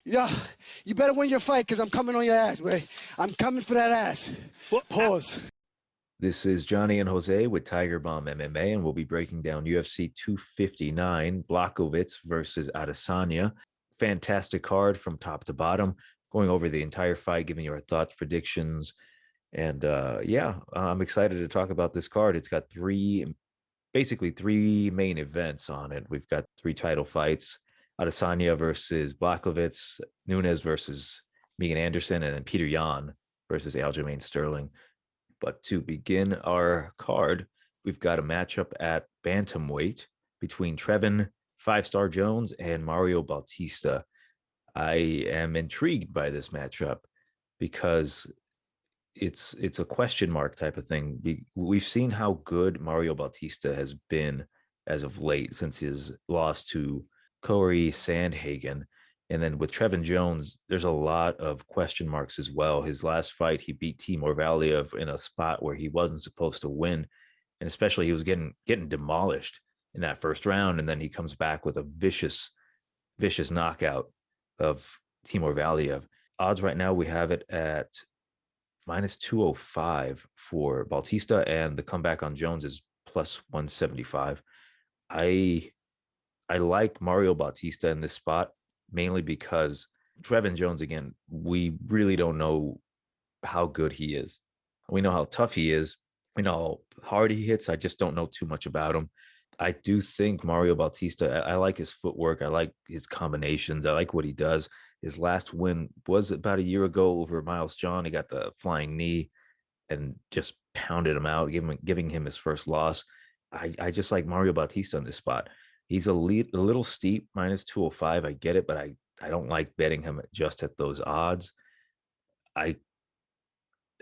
Yeah, you better win your fight because I'm coming on your ass, boy. I'm coming for that ass. Pause. This is Johnny and Jose with Tiger Bomb MMA, and we'll be breaking down UFC 259, Blachowicz versus Adesanya. Fantastic card from top to bottom, going over the entire fight, giving you our thoughts, predictions, and I'm excited to talk about this card. It's got basically three main events on it. We've got three title fights: Adesanya versus Blachowicz, Nunes versus Megan Anderson, and then Petr Yan versus Aljamain Sterling. But to begin our card, we've got a matchup at bantamweight between Trevin Five-Star Jones and Mario Bautista. I am intrigued by this matchup because it's a question mark type of thing. We've seen how good Mario Bautista has been as of late since his loss to Corey Sandhagen. And then with Trevin Jones, there's a lot of question marks as well. His last fight, he beat Timur Valiev in a spot where he wasn't supposed to win. And especially he was getting demolished in that first round. And then he comes back with a vicious knockout of Timur Valiev. Odds right now, we have it at minus 205 for Bautista, and the comeback on Jones is plus 175. I like Mario Bautista in this spot, mainly because Trevin Jones, again, we really don't know how good he is. We know how tough he is. We know how hard he hits. I just don't know too much about him. I do think Mario Bautista, I like his footwork. I like his combinations. I like what he does. His last win was about a year ago over Miles John. He got the flying knee and just pounded him out, giving him his first loss. I just like Mario Bautista in this spot. He's a little steep, minus 205. I get it, but I don't like betting him just at those odds. I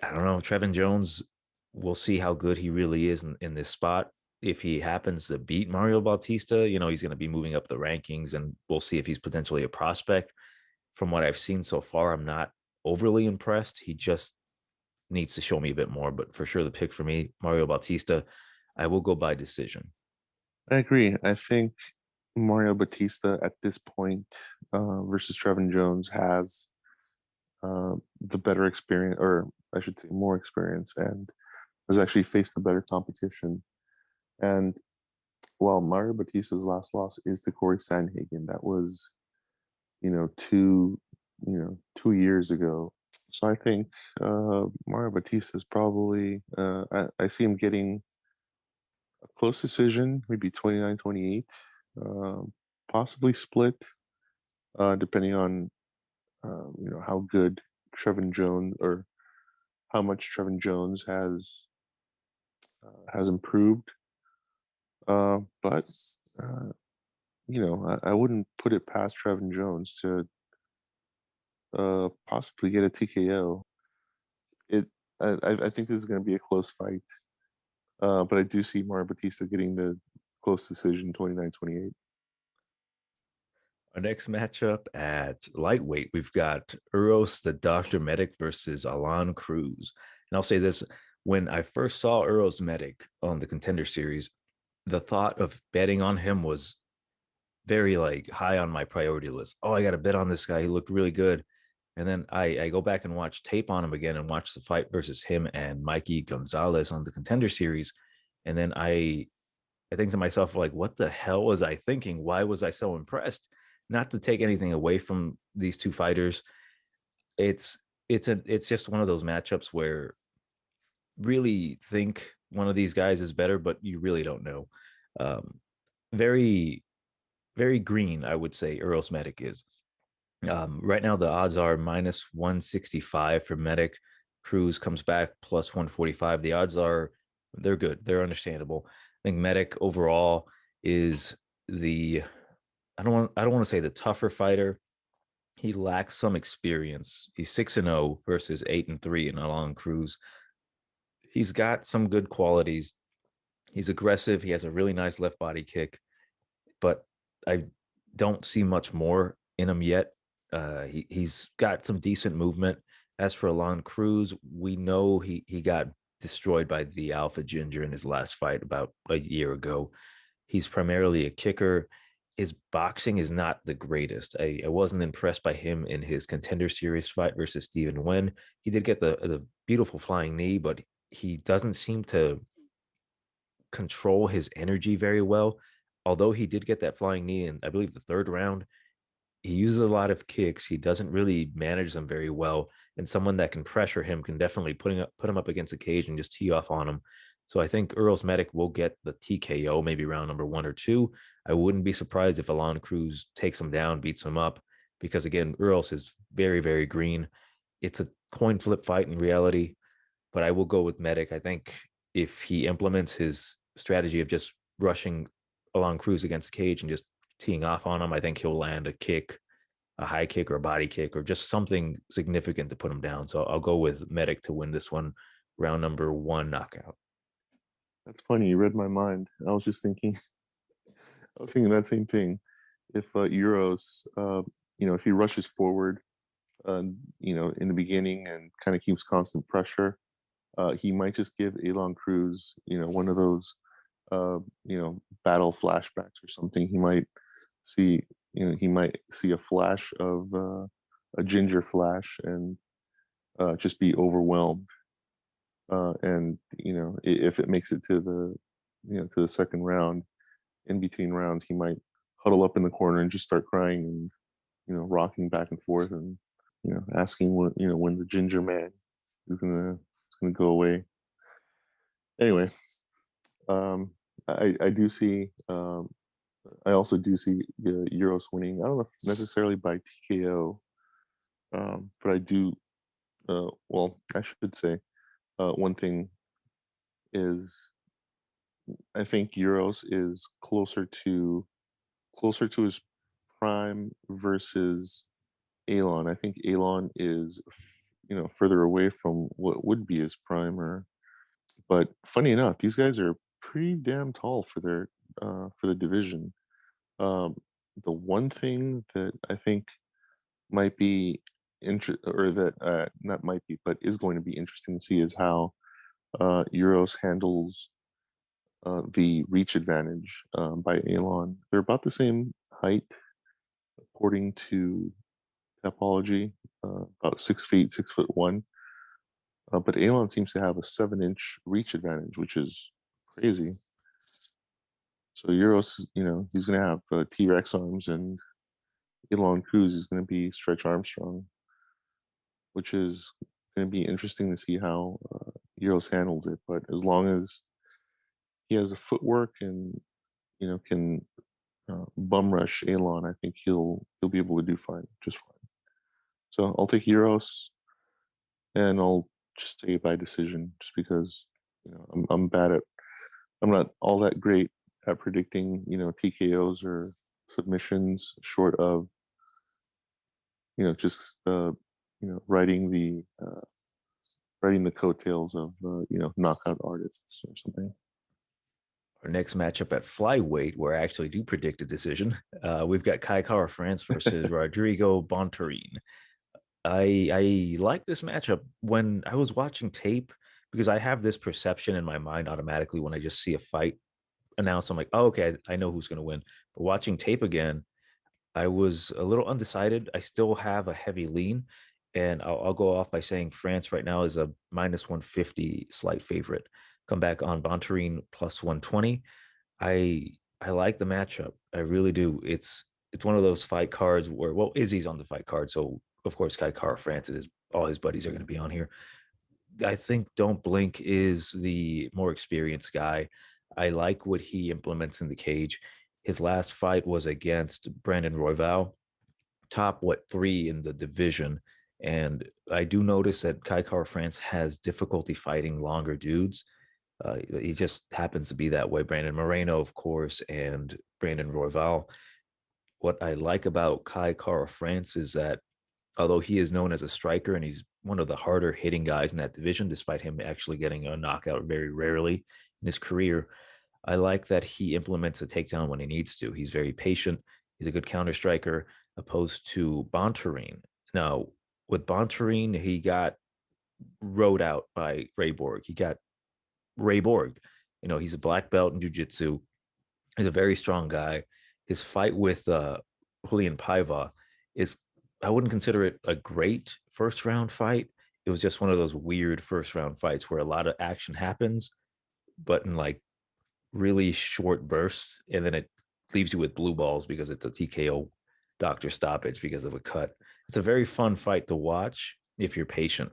don't know. Trevin Jones, we'll see how good he really is in this spot. If he happens to beat Mario Bautista, he's going to be moving up the rankings, and we'll see if he's potentially a prospect. From what I've seen so far, I'm not overly impressed. He just needs to show me a bit more, but for sure the pick for me, Mario Bautista. I will go by decision. I agree. I think Mario Bautista at this point versus Trevin Jones has the better experience, or I should say more experience, and has actually faced the better competition. And while Mario Bautista's last loss is to Corey Sandhagen, that was, 2 years ago. So I think Mario Bautista is probably, I see him getting a close decision, maybe 29-28, possibly split, depending on, how good Trevin Jones, or how much Trevin Jones has improved. But I wouldn't put it past Trevin Jones to possibly get a TKO. I think this is going to be a close fight, but I do see Mario Bautista getting the close decision, 29-28. Our next matchup at lightweight, we've got Uros the Dr. Medic versus Alan Cruz. And I'll say this, when I first saw Uros Medic on the Contender Series, the thought of betting on him was very high on my priority list. Oh, I got to bet on this guy. He looked really good. And then I go back and watch tape on him again and watch the fight versus him and Mikey Gonzalez on the Contender Series. And then I think to myself, what the hell was I thinking? Why was I so impressed? Not to take anything away from these two fighters. It's just one of those matchups where really think one of these guys is better, but you really don't know. Very, very green, I would say, Uros Medic is. Right now, the odds are minus 165 for Medic. Cruz comes back plus 145. The odds they're good. They're understandable. I think Medic overall is I don't want to say the tougher fighter. He lacks some experience. He's 6-0 versus 8-3 in Alan Cruz. He's got some good qualities. He's aggressive. He has a really nice left body kick, but I don't see much more in him yet. He's got some decent movement. As for Alan Cruz, we know he got destroyed by the Alpha Ginger in his last fight about a year ago. He's primarily a kicker. his boxing is not the greatest. I wasn't impressed by him in his Contender Series fight versus Stephen Nguyen. He did get the beautiful flying knee, but he doesn't seem to control his energy very well. Although he did get that flying knee in, I believe, the third round, he uses a lot of kicks. He doesn't really manage them very well. And someone that can pressure him can definitely put him up against a cage and just tee off on him. So I think Earl's Medic will get the TKO, maybe round number 1 or 2. I wouldn't be surprised if Alon Cruz takes him down, beats him up, because again, Earl's is very, very green. It's a coin flip fight in reality, but I will go with Medic. I think if he implements his strategy of just rushing Alon Cruz against the cage and just teeing off on him, I think he'll land a kick, a high kick or a body kick, or just something significant to put him down. So I'll go with Medic to win this one, round number 1 knockout. That's funny. You read my mind. I was just thinking, I was thinking that same thing. If Euros, if he rushes forward, in the beginning and kind of keeps constant pressure, he might just give Alon Cruz, one of those, battle flashbacks or something. He might see, a flash of a ginger flash and just be overwhelmed. And if it makes it to the second round, in between rounds, he might huddle up in the corner and just start crying and rocking back and forth and asking when the ginger man is gonna go away. Anyway, I do see. I also do see Euros winning. I don't know if necessarily by TKO, but I do. Well, I should say one thing is I think Euros is closer to his prime versus Alon. I think Alon is further away from what would be his prime. But funny enough, these guys are pretty damn tall for the division. The one thing that I think might be or that not might be, but is going to be interesting to see is how Euros handles the reach advantage by Alon. They're about the same height, according to Topology, about 6 feet, 6'1". But Alon seems to have a 7-inch reach advantage, which is crazy. So Euros, he's going to have T-Rex arms, and Alon Cruz is going to be Stretch Armstrong, which is going to be interesting to see how Euros handles it. But as long as he has the footwork and can bum rush Alon, I think he'll be able to do just fine. So I'll take Euros, and I'll just take it by decision, just because I'm not all that great at predicting TKOs or submissions, short of just writing the coattails of knockout artists or something. Our next matchup at flyweight, where I actually do predict a decision, we've got Kai Kara France versus Rodrigo Bontorin. I like this matchup. When I was watching tape, because I have this perception in my mind automatically when I just see a fight announced, I'm like, oh, okay, I know who's going to win. But watching tape again, I was a little undecided. I still have a heavy lean, and I'll go off by saying France right now is a -150 slight favorite. Come back on Bontorin +120. I like the matchup. I really do. It's one of those fight cards where, well, Izzy's on the fight card, so of course Kai Kara France is, all his buddies are going to be on here. I think Don't Blink is the more experienced guy. I like what he implements in the cage. His last fight was against Brandon Royval, top 3 in the division. And I do notice that Kai Kara France has difficulty fighting longer dudes. He just happens to be that way. Brandon Moreno, of course, and Brandon Royval. What I like about Kai Kara France is that although he is known as a striker and he's one of the harder hitting guys in that division, despite him actually getting a knockout very rarely in his career, I like that he implements a takedown when he needs to. He's very patient. He's a good counter striker, opposed to Bontorin. Now, with Bontorin, he got rode out by Ray Borg. He got Ray Borg. He's a black belt in jiu-jitsu. He's a very strong guy. his fight with Julian Paiva is, I wouldn't consider it a great first round fight. It was just one of those weird first round fights where a lot of action happens, but in like really short bursts, and then it leaves you with blue balls because it's a TKO doctor stoppage because of a cut. It's a very fun fight to watch if you're patient,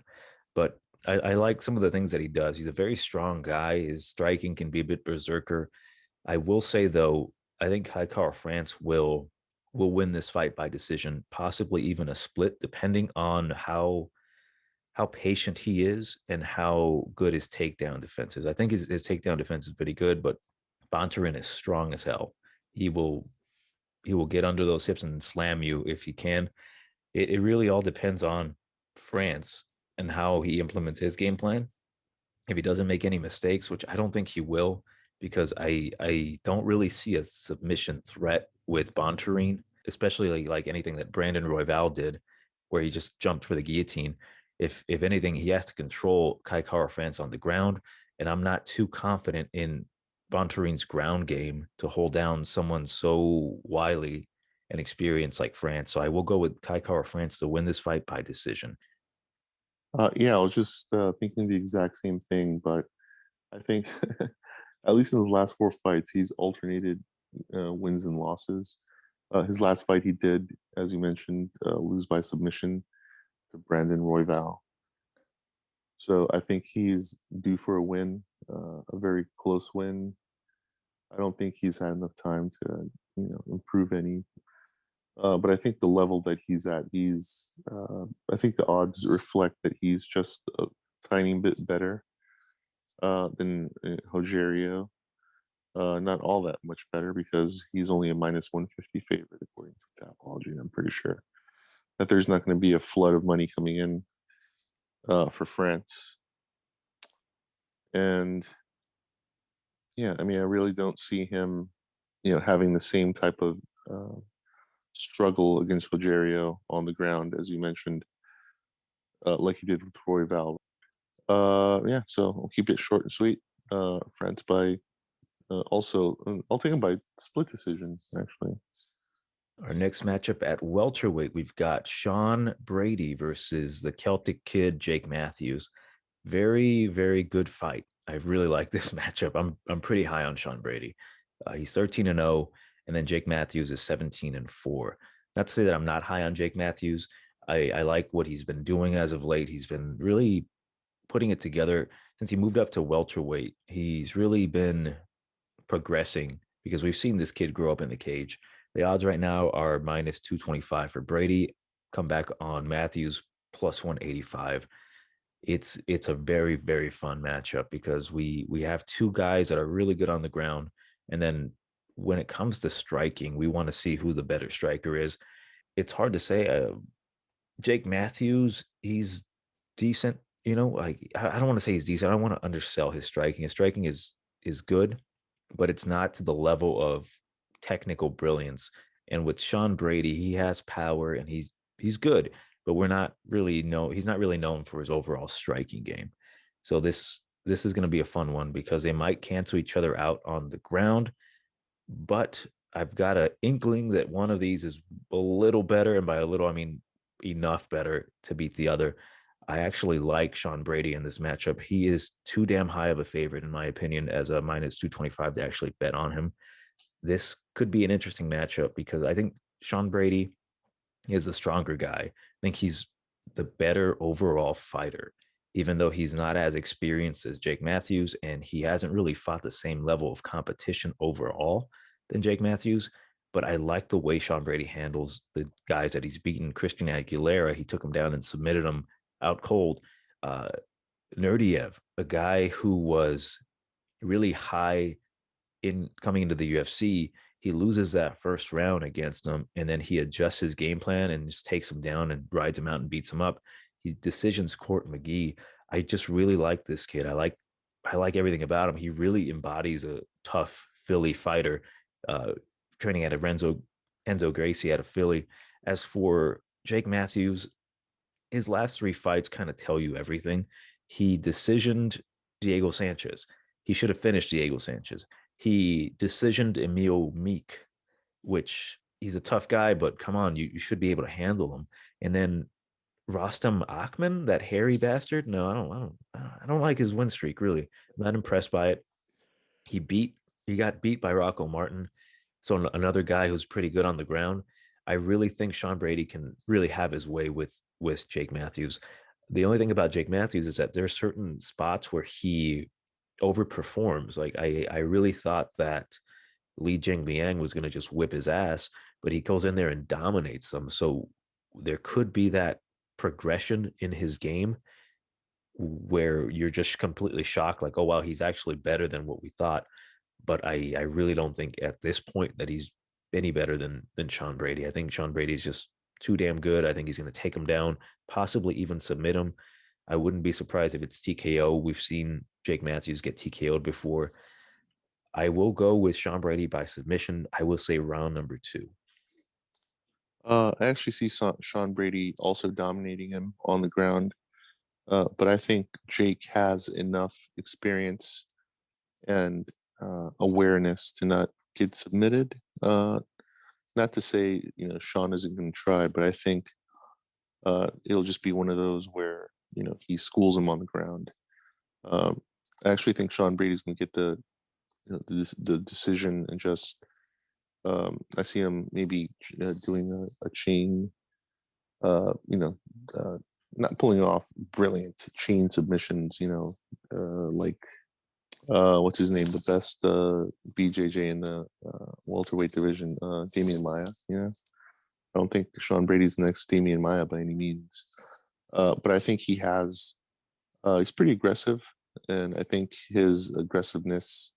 but I like some of the things that he does. He's a very strong guy. His striking can be a bit berserker. I will say though, I think Kai Kara France will win this fight by decision, possibly even a split, depending on how patient he is and how good his takedown defense is. I think his takedown defense is pretty good, but Bontorin is strong as hell. He will get under those hips and slam you if he can. It really all depends on France and how he implements his game plan. If he doesn't make any mistakes, which I don't think he will, because I don't really see a submission threat with Bontorin, especially like anything that Brandon Royval did, where he just jumped for the guillotine. If anything, he has to control Kai Kara France on the ground, and I'm not too confident in Bontorin's ground game to hold down someone so wily and experienced like France. So I will go with Kai Kara France to win this fight by decision. Yeah, I was just thinking the exact same thing, but I think at least in his last four fights, he's alternated wins and losses. His last fight he did, as you mentioned, lose by submission to Brandon Royval. So I think he's due for a win, a very close win. I don't think he's had enough time to, improve any. But I think the level that he's at, I think the odds reflect that he's just a tiny bit better than Rogerio. Not all that much better because he's only a minus 150 favorite according to Tapology. I'm pretty sure that there's not going to be a flood of money coming in for France. And yeah, I mean, I really don't see him, having the same type of struggle against Rogerio on the ground, as you mentioned, like he did with Royval. Yeah, so I'll keep it short and sweet. France by also, I'll take him by split decision, actually. Our next matchup at welterweight, we've got Sean Brady versus the Celtic Kid, Jake Matthews. Very, very good fight. I really like this matchup. I'm pretty high on Sean Brady. He's 13-0, and then Jake Matthews is 17-4. Not to say that I'm not high on Jake Matthews. I like what he's been doing as of late. He's been really putting it together since he moved up to welterweight. He's really been progressing because we've seen this kid grow up in the cage. The odds right now are minus 225 for Brady. Come back on Matthews plus 185. It's a very, very fun matchup because we have two guys that are really good on the ground, and then when it comes to striking, we want to see who the better striker is. It's hard to say. Jake Matthews, he's decent. Like I don't want to say he's decent. I don't want to undersell his striking. His striking is good, but it's not to the level of technical brilliance. And with Sean Brady, he has power and he's good, but he's not really known for his overall striking game. So this is going to be a fun one because they might cancel each other out on the ground, but I've got an inkling that one of these is a little better, and by a little I mean enough better to beat the other. I actually like Sean Brady in this matchup. He is too damn high of a favorite, in my opinion, as a minus 225 to actually bet on him. This could be an interesting matchup because I think Sean Brady is the stronger guy. I think he's the better overall fighter, even though he's not as experienced as Jake Matthews and he hasn't really fought the same level of competition overall than Jake Matthews. But I like the way Sean Brady handles the guys that he's beaten. Christian Aguilera, he took him down and submitted him out cold. Nerdiev, a guy who was really high in coming into the UFC, he loses that first round against him, and then he adjusts his game plan and just takes him down and rides him out and beats him up. He decisions Court McGee. I just really like this kid. I like everything about him. He really embodies a tough Philly fighter. Training at Enzo Gracie out of Philly. As for Jake Matthews, his last three fights kind of tell you everything. He decisioned Diego Sanchez. He should have finished Diego Sanchez. He decisioned Emil Meek. which he's a tough guy, but come on, you should be able to handle him. And then Rostam Akhman, that hairy bastard. No, I don't like his win streak. Really, I'm not impressed by it. He got beat by Rocco Martin, so another guy who's pretty good on the ground. I really think Sean Brady can really have his way with Jake Matthews. The only thing about Jake Matthews is that there are certain spots where he overperforms. Like I really thought that Li Jingliang was going to just whip his ass, but he goes in there and dominates them. So there could be that progression in his game where you're just completely shocked, like, oh wow, he's actually better than what we thought. But I really don't think at this point that he's any better than Sean Brady. I think Sean Brady's just too damn good. I think he's going to take him down, possibly even submit him. I wouldn't be surprised if it's TKO. We've seen Jake Matthews get TKO'd before. I will go with Sean Brady by submission. I will say round number 2. I actually see Sean Brady also dominating him on the ground, but I think Jake has enough experience and awareness to not get submitted. Not to say Sean isn't going to try, but I think it'll just be one of those where he schools him on the ground. I actually think Sean Brady's going to get the decision, and just I see him maybe doing a chain, not pulling off brilliant chain submissions, like what's his name, the best BJJ in the welterweight division, Damian Maia. I don't think Sean Brady's the next Damian Maia by any means, but I think he's pretty aggressive, and I think his aggressiveness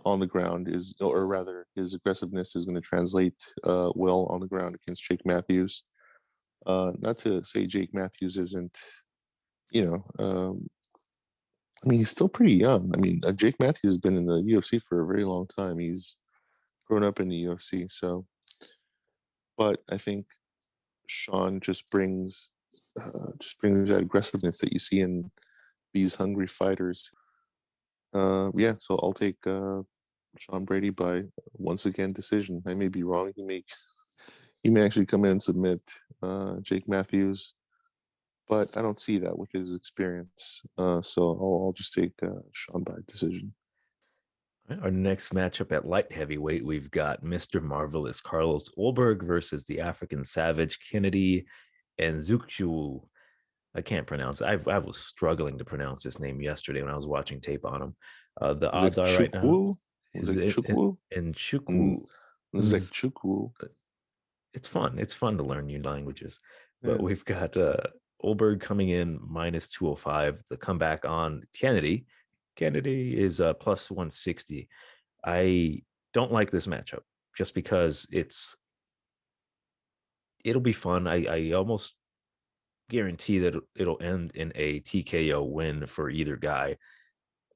on the ground or rather, his aggressiveness is going to translate well on the ground against Jake Matthews. Not to say Jake Matthews isn't, I mean, he's still pretty young. I mean, Jake Matthews has been in the UFC for a very long time. He's grown up in the UFC, so. But I think Sean just brings that aggressiveness that you see in these hungry fighters. Yeah, so I'll take Sean Brady by once again decision. I may be wrong. He may actually come in and submit Jake Matthews, but I don't see that with his experience. So I'll just take Sean by decision. Our next matchup at light heavyweight, we've got Mr. Marvelous Carlos Ulberg versus the African Savage Kennedy Nzechukwu. I can't pronounce it. I was struggling to pronounce this name yesterday when I was watching tape on him. The odds are right now. Nzechukwu? Nzechukwu. It's fun. It's fun to learn new languages. But we've got Ulberg coming in minus 205. The comeback on Kennedy. Kennedy is plus 160. I don't like this matchup just because it'll be fun. I almost guarantee that it'll end in a TKO win for either guy.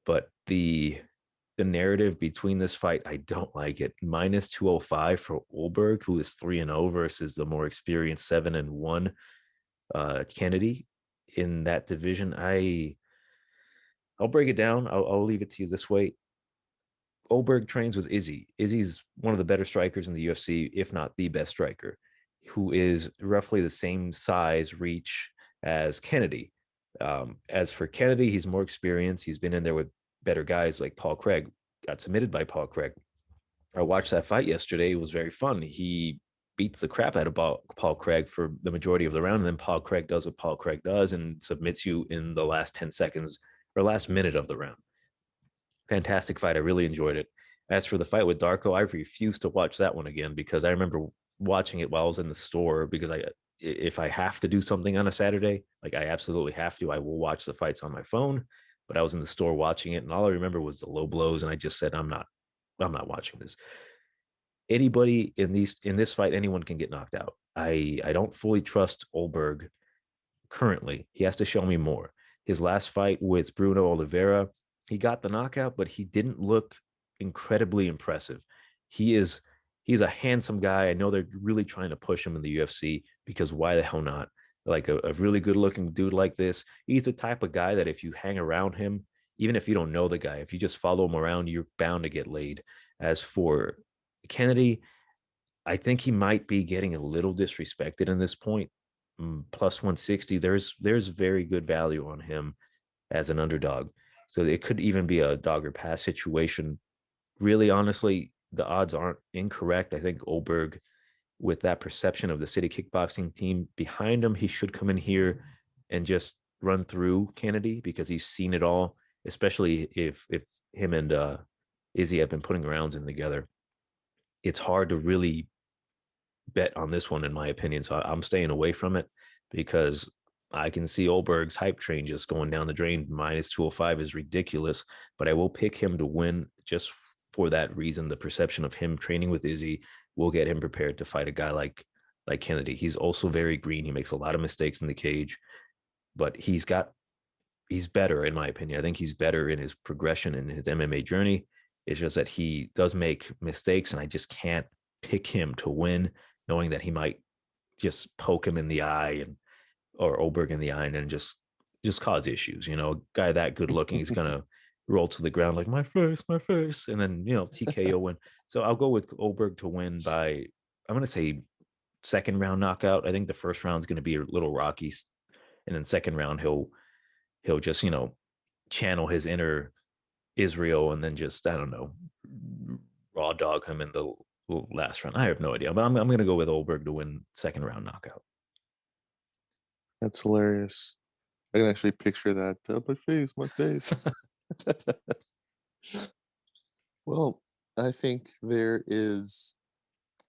But the narrative between this fight, I don't like it. Minus 205 for Ulberg, who is 3-0 versus the more experienced 7-1 Kennedy in that division. I'll break it down. I'll leave it to you this way. Ulberg trains with Izzy. Izzy's one of the better strikers in the UFC, if not the best striker, who is roughly the same size, reach as Kennedy. As for Kennedy, he's more experienced. He's been in there with better guys like Paul Craig. Got submitted by Paul Craig. I watched that fight yesterday. It was very fun. He beats the crap out of Paul Craig for the majority of the round, and then Paul Craig does what Paul Craig does and submits you in the last 10 seconds or last minute of the round. Fantastic fight. I really enjoyed it. As for the fight with Darko, I refuse to watch that one again because I remember watching it while I was in the store, because if I have to do something on a Saturday, like I absolutely have to, I will watch the fights on my phone. But I was in the store watching it, and all I remember was the low blows, and I just said, I'm not watching this. Anybody in this fight, anyone can get knocked out. I don't fully trust Ulberg currently. He has to show me more. His last fight with Bruno Oliveira, he got the knockout, but he didn't look incredibly impressive. He's a handsome guy. I know they're really trying to push him in the UFC because why the hell not? Like a really good looking dude like this, he's the type of guy that if you hang around him, even if you don't know the guy, if you just follow him around, you're bound to get laid. As for Kennedy, I think he might be getting a little disrespected in this point. Plus 160, there's very good value on him as an underdog. So it could even be a dog or pass situation. Really, honestly, the odds aren't incorrect. I think Ulberg, with that perception of the city kickboxing team behind him, he should come in here and just run through Kennedy because he's seen it all, especially if him and Izzy have been putting rounds in together. It's hard to really bet on this one, in my opinion. So I'm staying away from it because I can see Ulberg's hype train just going down the drain. Minus 205 is ridiculous, but I will pick him to win just for that reason. The perception of him training with Izzy will get him prepared to fight a guy like Kennedy. He's also very green. He makes a lot of mistakes in the cage, but he's better, in my opinion. I think he's better in his progression in his MMA journey. It's just that he does make mistakes, and I just can't pick him to win, knowing that he might just poke him in the eye and or Ulberg in the eye and then just cause issues. You know, a guy that good looking, he's gonna roll to the ground like my first, and then TKO win. So I'll go with Ulberg to win by, I'm gonna say, second round knockout. I think the first round is gonna be a little rocky, and then second round he'll just channel his inner Israel and then just, I don't know, raw dog him in the last round. I have no idea, but I'm gonna go with Ulberg to win second round knockout. That's hilarious. I can actually picture that. My face. Well, I think there is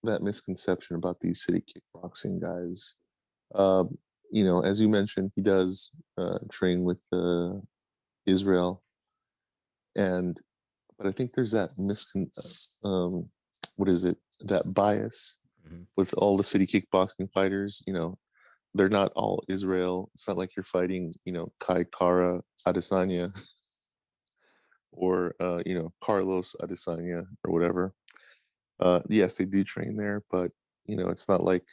that misconception about these city kickboxing guys. As you mentioned, he does train with Israel, but I think there's that what is it? That bias with all the city kickboxing fighters. They're not all Israel. It's not like you're fighting, Kai Kara Adesanya or Carlos Adesanya or whatever. Yes, they do train there, but it's not like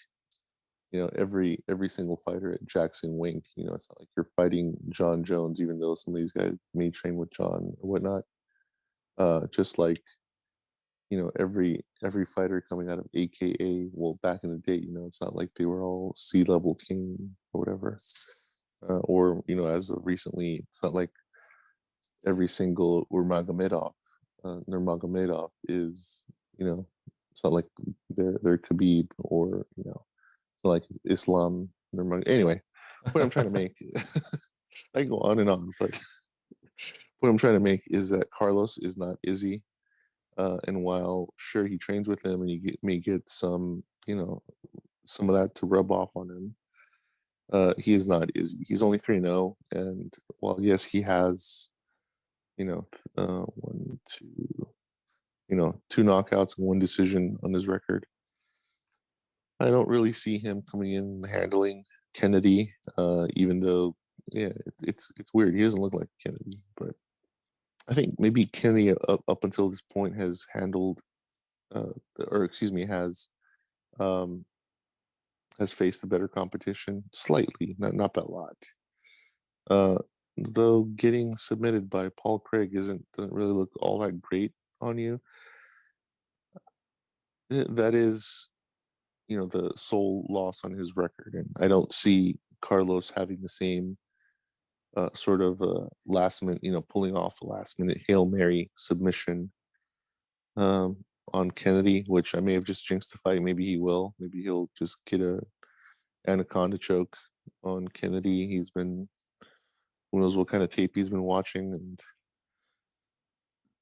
every single fighter at Jackson Wink. It's not like you're fighting John Jones, even though some of these guys may train with John or whatnot. Just like every fighter coming out of AKA, well, back in the day, it's not like they were all C-level king or whatever. Or as of recently, it's not like every single Nurmagomedov is, it's not like they're Khabib or like Islam. Anyway, what I'm trying to make, I go on and on, but what I'm trying to make is that Carlos is not Izzy. And while sure he trains with him and you may get some some of that to rub off on him, he is not Izzy. He's only 3-0, and while yes he has one, two knockouts and one decision on his record, I don't really see him coming in and handling Kennedy. Even though it's weird, he doesn't look like Kennedy, but I think maybe Kenney up until this point has handled, has faced a better competition slightly, not that lot. Though getting submitted by Paul Craig doesn't really look all that great on you. That is, the sole loss on his record, and I don't see Carlos having the same sort of last minute, pulling off a last minute Hail Mary submission on Kennedy, which I may have just jinxed the fight. Maybe he will. Maybe he'll just get a anaconda choke on Kennedy. He's been, who knows what kind of tape he's been watching,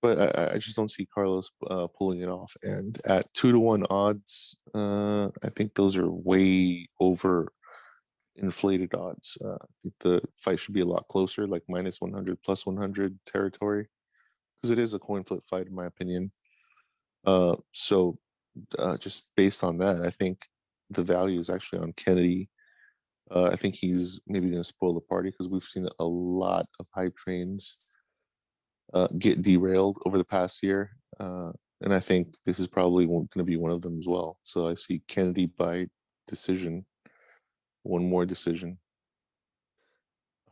but I just don't see Carlos pulling it off. And at 2-1 odds, I think those are way over inflated odds. I think the fight should be a lot closer, like minus 100, plus 100 territory, because it is a coin flip fight, in my opinion. So just based on that, I think the value is actually on Kennedy. I think he's maybe going to spoil the party because we've seen a lot of hype trains get derailed over the past year. And I think this is probably going to be one of them as well. So I see Kennedy by decision. One more decision.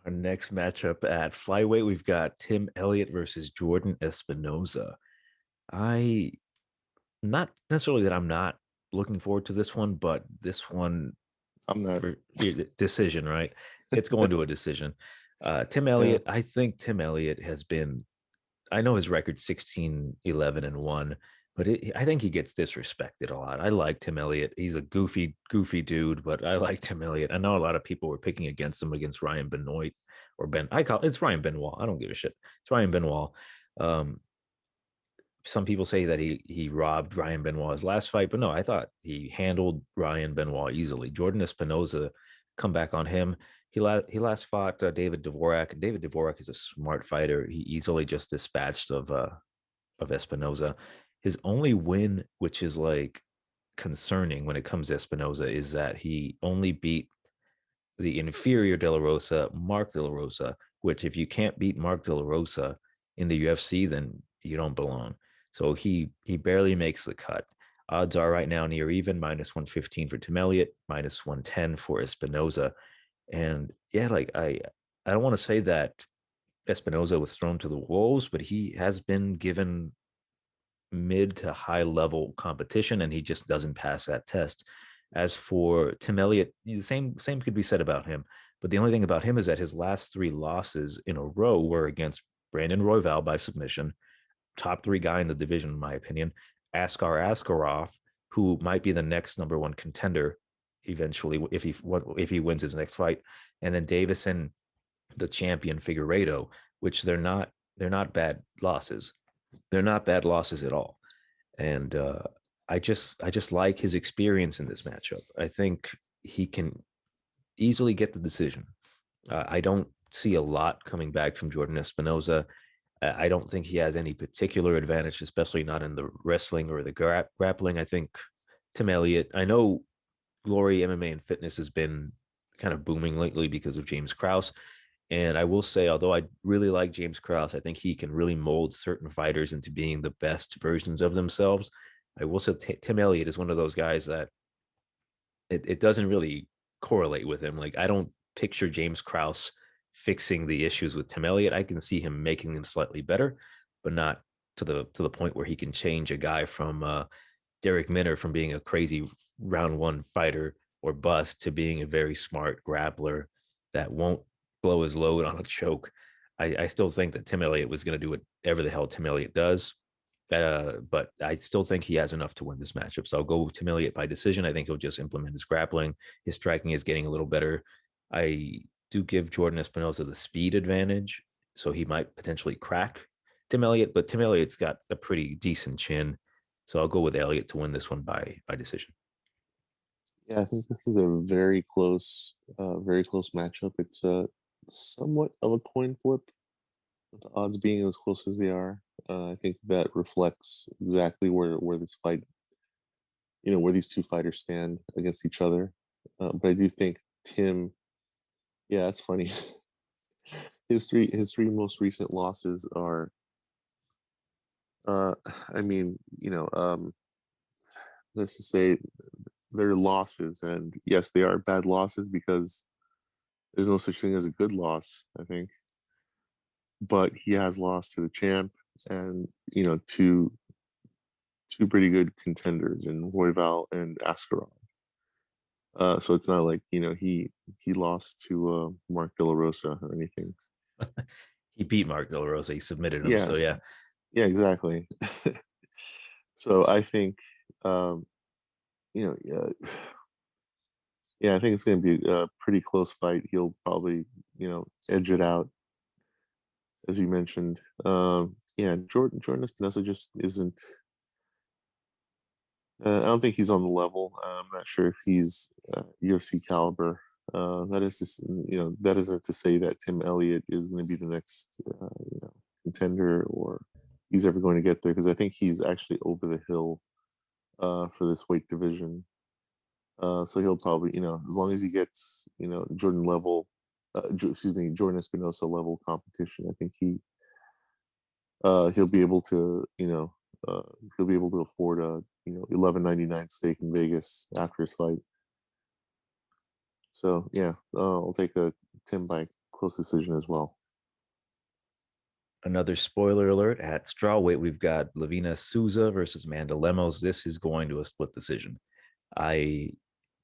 Our next matchup at flyweight, we've got Tim Elliott versus Jordan Espinosa. Not necessarily that I'm not looking forward to this one, but this one I'm not. decision, right? It's going to a decision. Tim Yeah. Elliott, I think Tim Elliott has been, I know his record 16-11-1, but I think he gets disrespected a lot. I like Tim Elliott. He's a goofy dude, but I like Tim Elliott. I know a lot of people were picking against him against Ryan Benoit or it's Ryan Benoit. I don't give a shit. It's Ryan Benoit. Some people say that he robbed Ryan Benoit's last fight, but no, I thought he handled Ryan Benoit easily. Jordan Espinosa, come back on him. He last fought David Dvorak. David Dvorak is a smart fighter. He easily just dispatched of Espinosa. His only win, which is like concerning when it comes to Espinosa, is that he only beat the inferior De La Rosa, Mark De La Rosa, which if you can't beat Mark De La Rosa in the UFC, then you don't belong. So he barely makes the cut. Odds are right now near even, -115 for Tim Elliott, -110 for Espinosa. And yeah, like I don't want to say that Espinosa was thrown to the wolves, but he has been given mid to high level competition, and he just doesn't pass that test. As for Tim Elliott, the same could be said about him. But the only thing about him is that his last 3 losses in a row were against Brandon Royval by submission, top 3 guy in the division, in my opinion, Askarov, who might be the next number 1 contender eventually if he wins his next fight, and then Davison, the champion Figueiredo, which they're not bad losses. They're not bad losses at all. And I just like his experience in this matchup. I think he can easily get the decision. I don't see a lot coming back from Jordan Espinosa. I don't think he has any particular advantage, especially not in the wrestling or the grappling. I think Tim Elliott, I know Glory MMA and Fitness has been kind of booming lately because of James Krause. And I will say, although I really like James Krause, I think he can really mold certain fighters into being the best versions of themselves. I will say Tim Elliott is one of those guys that it doesn't really correlate with him. Like I don't picture James Krause fixing the issues with Tim Elliott. I can see him making them slightly better, but not to the point where he can change a guy from Derek Minner from being a crazy round 1 fighter or bust to being a very smart grappler that won't blow his load on a choke. I still think that Tim Elliott was going to do whatever the hell Tim Elliott does. But I still think he has enough to win this matchup. So I'll go with Tim Elliott by decision. I think he'll just implement his grappling. His striking is getting a little better. I do give Jordan Espinosa the speed advantage, so he might potentially crack Tim Elliott, but Tim Elliott's got a pretty decent chin. So I'll go with Elliott to win this one by decision. Yeah, I think this is a very close matchup. It's somewhat of a coin flip, with the odds being as close as they are. I think that reflects exactly where this fight, where these 2 fighters stand against each other. But I do think Tim, yeah, that's funny. his three most recent losses are, I mean, let's just say they're losses, and yes, they are bad losses because there's no such thing as a good loss, I think. But he has lost to the champ and two pretty good contenders in Royval and Askarov. So it's not like he lost to Mark De La Rosa or anything. He beat Mark De La Rosa. He submitted him. Yeah. So yeah, exactly. So I think yeah, I think it's going to be a pretty close fight. He'll probably edge it out, as you mentioned. Yeah, Jordan Espinosa just isn't. I don't think he's on the level. I'm not sure if he's UFC caliber. That is, that isn't to say that Tim Elliott is going to be the next, contender, or he's ever going to get there, because I think he's actually over the hill for this weight division. So he'll probably, as long as he gets, Jordan Espinosa level competition, I think he'll be able to, he'll be able to afford a $11.99 steak in Vegas after his fight. So yeah, I'll take a Tim by close decision as well. Another spoiler alert: at strawweight, we've got Lavina Souza versus Amanda Lemos. This is going to a split decision. I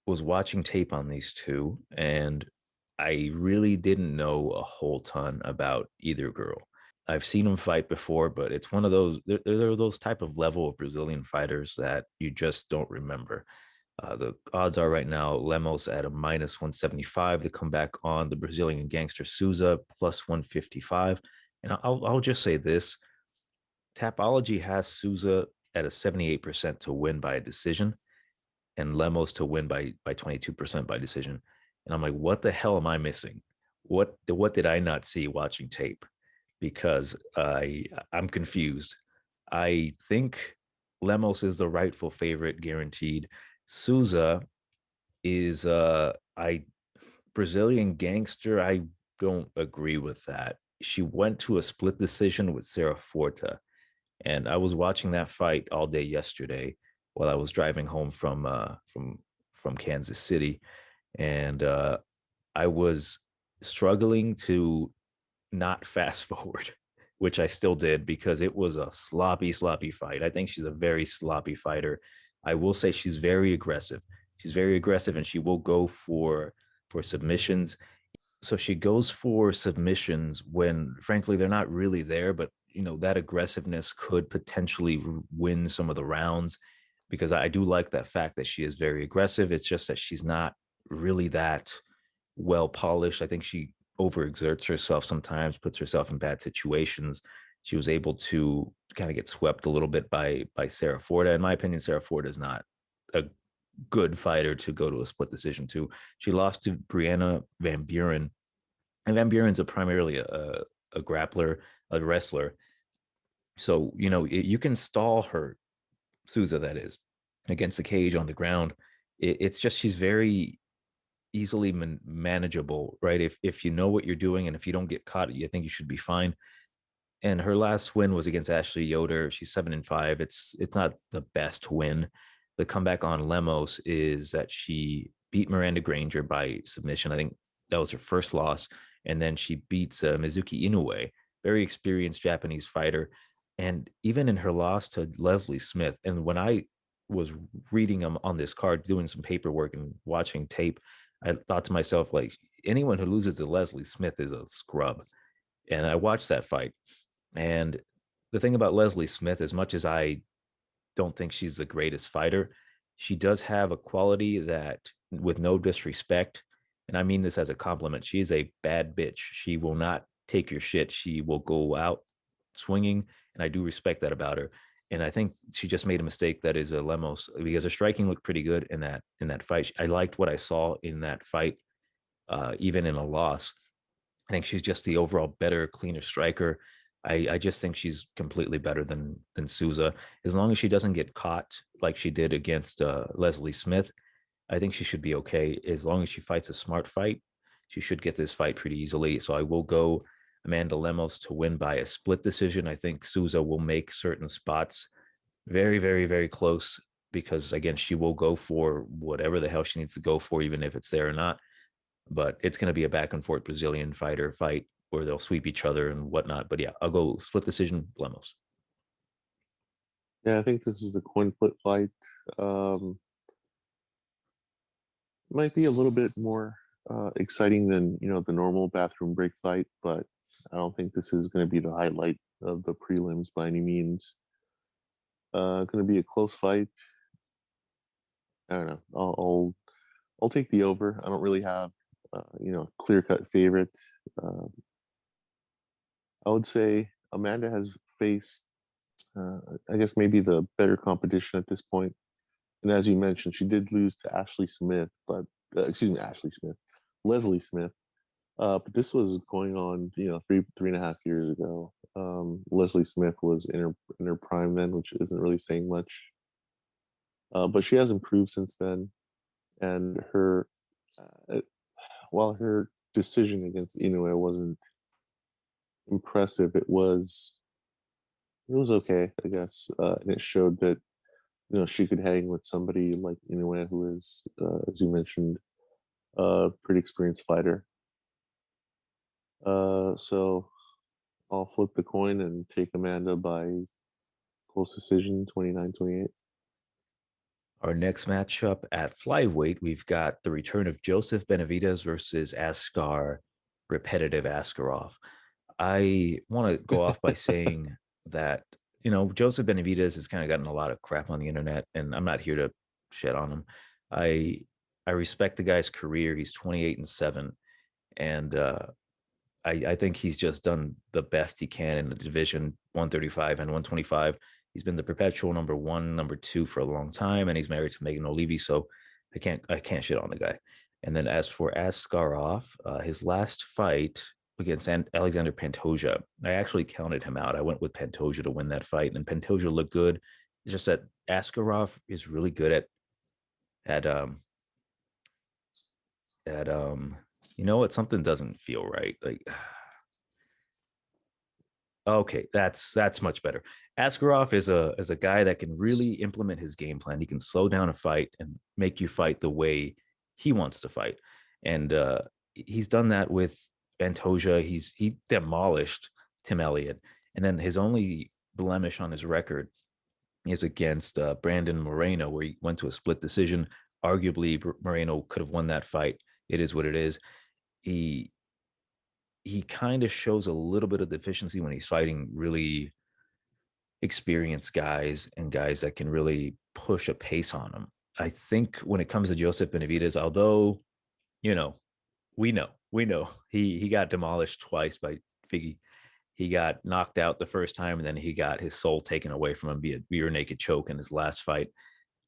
was watching tape on these two, and I really didn't know a whole ton about either girl. I've seen them fight before, but it's one of those, there are those type of level of Brazilian fighters that you just don't remember. The odds are right now Lemos at a minus 175 to come back on the Brazilian gangster Souza plus 155. And I'll just say this: Tapology has Souza at a 78% to win by a decision, and Lemos to win by 22% by decision. And I'm like, what the hell am I missing? What did I not see watching tape? Because I'm confused. I think Lemos is the rightful favorite, guaranteed. Souza is I Brazilian gangster. I don't agree with that. She went to a split decision with Sarah Forta, and I was watching that fight all day yesterday while I was driving home from Kansas City, and I was struggling to not fast forward, which I still did because it was a sloppy fight. I think she's a very sloppy fighter. I will say she's very aggressive. She's very aggressive, and she will go for submissions. So she goes for submissions when, frankly, they're not really there. But that aggressiveness could potentially win some of the rounds, because I do like that fact that she is very aggressive. It's just that she's not really that well polished. I think she overexerts herself sometimes, puts herself in bad situations. She was able to kind of get swept a little bit by Sarah Forta. In my opinion, Sarah Forta is not a good fighter to go to a split decision to. She lost to Brianna Van Buren, and Van Buren's primarily a grappler, a wrestler. So you can stall her, Souza, that is, against the cage on the ground. It's just she's very easily manageable, right? If you know what you're doing and if you don't get caught, you think you should be fine. And her last win was against Ashley Yoder. She's 7-5. It's not the best win. The comeback on Lemos is that she beat Miranda Granger by submission. I think that was her first loss, and then she beats Mizuki Inoue, very experienced Japanese fighter. And even in her loss to Leslie Smith, and when I was reading them on this card, doing some paperwork and watching tape, I thought to myself, like, anyone who loses to Leslie Smith is a scrub. And I watched that fight. And the thing about Leslie Smith, as much as I don't think she's the greatest fighter, she does have a quality that, with no disrespect, and I mean this as a compliment, she is a bad bitch. She will not take your shit. She will go out swinging, and I do respect that about her. And I think she just made a mistake, that is a Lemos, because her striking looked pretty good in that fight. I liked what I saw in that fight, even in a loss. I think she's just the overall better, cleaner striker. I just think she's completely better than Souza. As long as she doesn't get caught like she did against Leslie Smith, I think she should be okay. As long as she fights a smart fight, she should get this fight pretty easily. So I will go Amanda Lemos to win by a split decision. I think Souza will make certain spots very, very, very close, because again, she will go for whatever the hell she needs to go for, even if it's there or not. But it's going to be a back and forth Brazilian fighter fight where they'll sweep each other and whatnot. But yeah, I'll go split decision, Lemos. Yeah, I think this is the coin flip fight. Um, Might be a little bit more exciting than the normal bathroom break fight, but I don't think this is going to be the highlight of the prelims by any means. Going to be a close fight. I don't know. I'll take the over. I don't really have clear cut favorite. Uh, I would say Amanda has faced, I guess, maybe the better competition at this point. And as you mentioned, she did lose to Ashley Smith, but excuse me, Ashley Smith, Leslie Smith. But this was going on, 3.5 years ago. Leslie Smith was in her prime then, which isn't really saying much. But she has improved since then, and while her decision against Inoue wasn't impressive, it was okay, I guess, and it showed that she could hang with somebody like Inoue, who is, as you mentioned, a pretty experienced fighter. So I'll flip the coin and take Amanda by close decision, 29-28. Our next matchup at flyweight, we've got the return of Joseph Benavidez versus repetitive Askarov. I want to go off by saying that, Joseph Benavidez has kind of gotten a lot of crap on the internet, and I'm not here to shit on him. I I respect the guy's career. He's 28-7, and I think he's just done the best he can in the division 135 and 125. He's been the perpetual number one, number two for a long time, and he's married to Megan Olivi, so I can't shit on the guy. And then as for Askarov, his last fight against Alexander Pantoja, I actually counted him out. I went with Pantoja to win that fight, and Pantoja looked good. It's just that Askarov is really good at you know what, something doesn't feel right. Like, okay, that's much better. Askarov is a guy that can really implement his game plan. He can slow down a fight and make you fight the way he wants to fight. And he's done that with Pantoja. He demolished Tim Elliott. And then his only blemish on his record is against Brandon Moreno, where he went to a split decision. Arguably, Moreno could have won that fight. It is what it is. He he kind of shows a little bit of deficiency when he's fighting really experienced guys and guys that can really push a pace on him. I think when it comes to Joseph Benavidez, although, you know, we know he got demolished twice by Figgy. He got knocked out the first time, and then he got his soul taken away from him via rear naked choke in his last fight.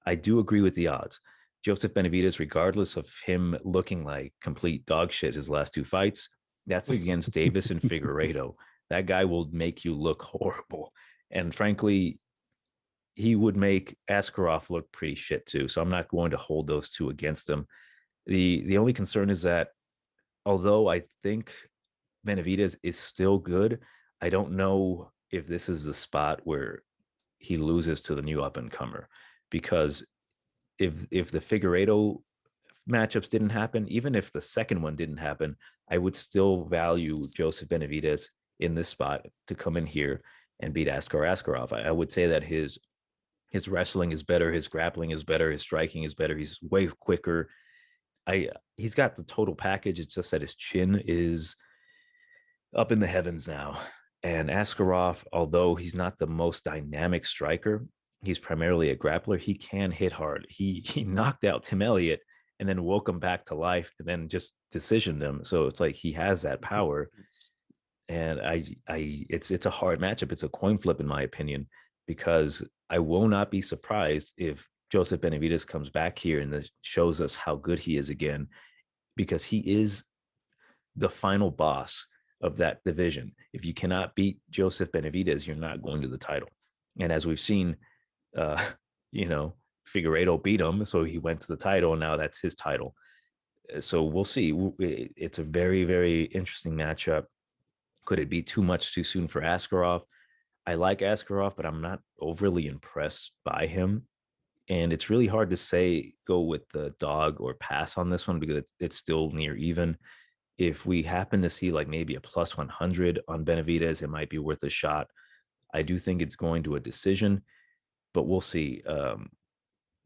I do agree with the odds. Joseph Benavidez, regardless of him looking like complete dog shit his last two fights, that's against Davis and Figueiredo. That guy will make you look horrible. And frankly, he would make Askarov look pretty shit too. So I'm not going to hold those two against him. The only concern is that although I think Benavidez is still good, I don't know if this is the spot where he loses to the new up and comer, because if the Figueiredo matchups didn't happen, even if the second one didn't happen, I would still value Joseph Benavidez in this spot to come in here and beat Askarov. I would say that his wrestling is better, his grappling is better, his striking is better. He's way quicker. He's got the total package. It's just that his chin is up in the heavens now. And Askarov, although he's not the most dynamic striker, he's primarily a grappler. He can hit hard. He knocked out Tim Elliott and then woke him back to life and then just decisioned him. So it's like he has that power. And it's a hard matchup. It's a coin flip in my opinion, because I will not be surprised if Joseph Benavidez comes back here and shows us how good he is again, because he is the final boss of that division. If you cannot beat Joseph Benavidez, you're not going to the title. And as we've seen, uh, Figueiredo beat him, so he went to the title, and now that's his title. So we'll see. It's a very, very interesting matchup. Could it be too much too soon for Askarov? I like Askarov, but I'm not overly impressed by him. And it's really hard to say go with the dog or pass on this one, because it's still near even. If we happen to see like maybe a plus 100 on Benavidez, it might be worth a shot. I do think it's going to a decision, but we'll see.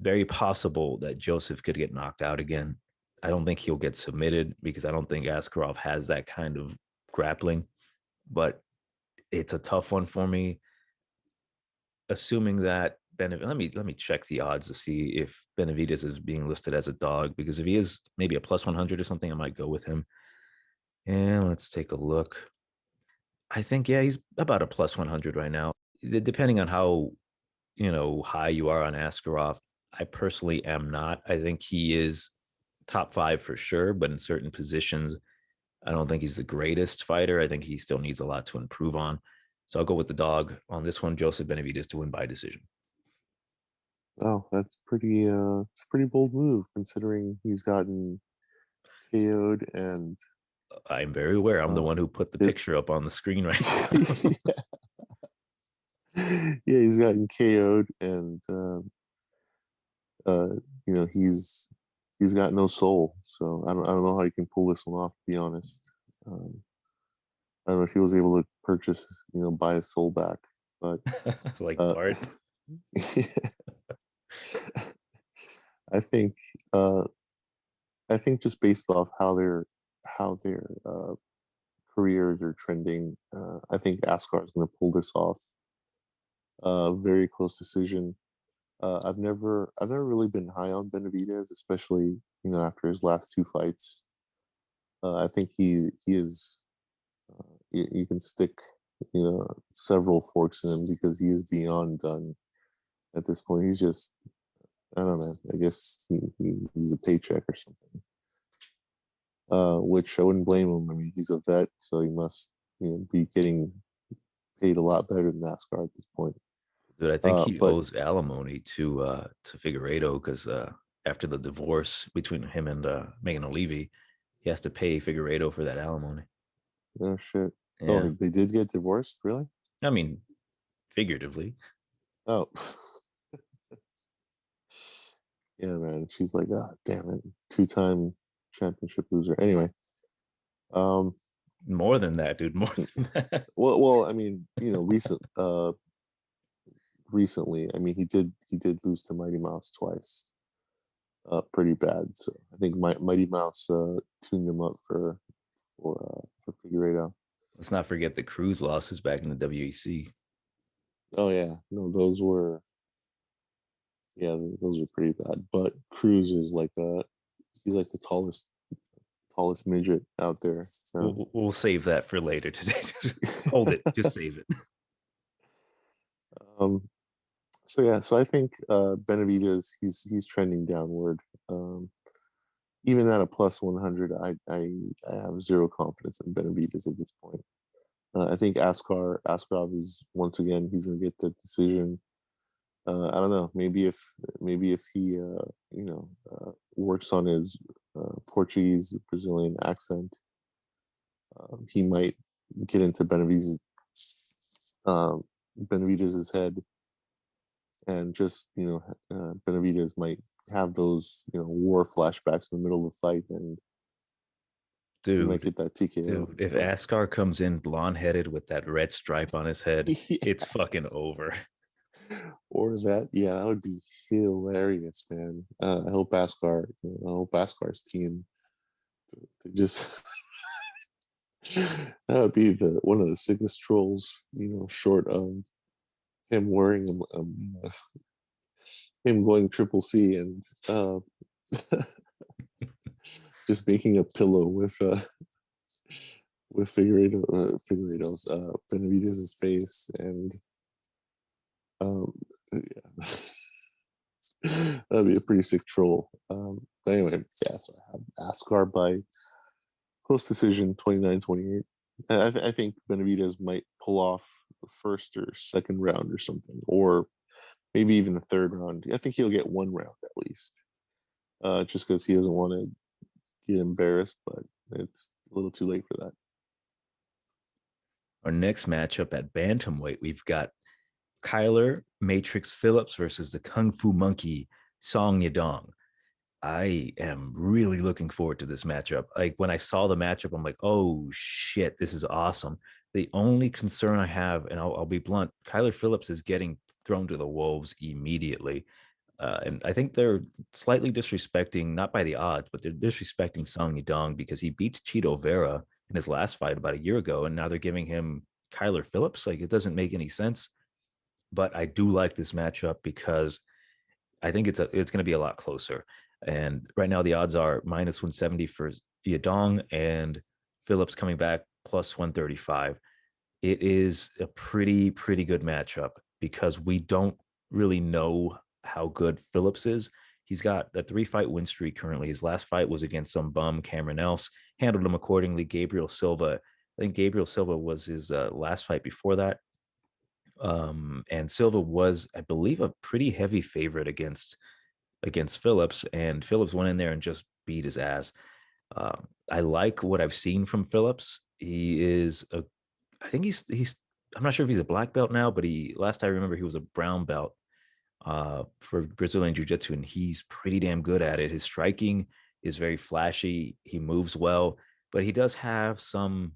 Very possible that Joseph could get knocked out again. I don't think he'll get submitted, because I don't think Askarov has that kind of grappling, but it's a tough one for me. Assuming that let me check the odds to see if Benavidez is being listed as a dog, because if he is maybe a plus 100 or something, I might go with him. And let's take a look. I think, yeah, he's about a plus 100 right now. Depending on how, high you are on Askarov, I personally am not. I think he is top five for sure, but in certain positions, I don't think he's the greatest fighter. I think he still needs a lot to improve on. So I'll go with the dog on this one, Joseph Benavidez, to win by decision. Oh, that's pretty. It's a pretty bold move considering he's gotten KO'd and. I'm very aware. I'm the one who put the picture up on the screen right now. Yeah, he's gotten KO'd and he's got no soul. So I don't know how he can pull this one off, to be honest. I don't know if he was able to purchase, buy his soul back, but like Bart. I think just based off how their careers are trending, I think Askar is going to pull this off. Very close decision. I've never really been high on Benavidez, especially after his last two fights. I think he is. You can stick several forks in him because he is beyond done at this point. He's just, I don't know. I guess he's a paycheck or something. Which I wouldn't blame him. I mean, he's a vet, so he must be getting paid a lot better than NASCAR at this point. Dude, I think he But owes alimony to Figueiredo because after the divorce between him and Megan O'Leary, he has to pay Figueiredo for that alimony. oh shit. Yeah, Oh, they did get divorced, really? I mean, figuratively. Oh, yeah, man. She's like, oh, damn it, two-time championship loser. Anyway, um, More than that, dude. More than that. well, I mean, recently, I mean, he did lose to Mighty Mouse twice, pretty bad. So I think Mighty Mouse tuned him up for Figueiredo. Let's not forget the Cruz losses back in the WEC. Oh yeah, no, those were pretty bad. But Cruz is like he's like the tallest midget out there. We'll save that for later today. Hold it, just save it. um, so yeah, so I think Benavidez he's trending downward. Even at a plus 100, I have zero confidence in Benavidez at this point. I think Askarov is once again he's going to get the decision. I don't know. Maybe if he works on his Portuguese Brazilian accent, he might get into Benavidez's head, and just Benavidez might have those war flashbacks in the middle of the fight, and he might Dude, get that TKO. dude, if Askar comes in blonde headed with that red stripe on his head, Yeah. it's fucking over. Or that, yeah, that would be hilarious, man. I hope Askar's team to just that would be one of the sickest trolls, short of him wearing him going triple C and just making a pillow with Figueiredo's Benavidez's face, and yeah. That'd be a pretty sick troll. But anyway, yeah, so I have Askar by close decision 29-28. I think Benavidez might pull off the first or second round or something, or maybe even the third round. I think he'll get one round at least, just because he doesn't want to get embarrassed, but it's a little too late for that. Our next matchup at bantamweight, we've got Kyler Matrix Phillips versus the Kung Fu Monkey Song Yadong. I am really looking forward to this matchup. Like when I saw the matchup, I'm like, oh shit, this is awesome. The only concern I have, and I'll be blunt, Kyler Phillips is getting thrown to the wolves immediately. And I think they're slightly disrespecting, not by the odds, but they're disrespecting Song Yadong because he beats Tito Vera in his last fight about a year ago. And now they're giving him Kyler Phillips. Like it doesn't make any sense. But I do like this matchup because I think it's going to be a lot closer. And right now the odds are minus 170 for Yadong and Phillips coming back plus 135. It is a pretty good matchup because we don't really know how good Phillips is. He's got a 3-fight win streak currently. His last fight was against some bum, Cameron Else. Handled him accordingly. Gabriel Silva. I think Gabriel Silva was his last fight before that. And Silva was, I believe, a pretty heavy favorite against Phillips, and Phillips went in there and just beat his ass. I like what I've seen from Phillips. He is I think he's I'm not sure if he's a black belt now, but last I remember he was a brown belt for Brazilian Jiu-Jitsu, and he's pretty damn good at it. His striking is very flashy. He moves well, but he does have some,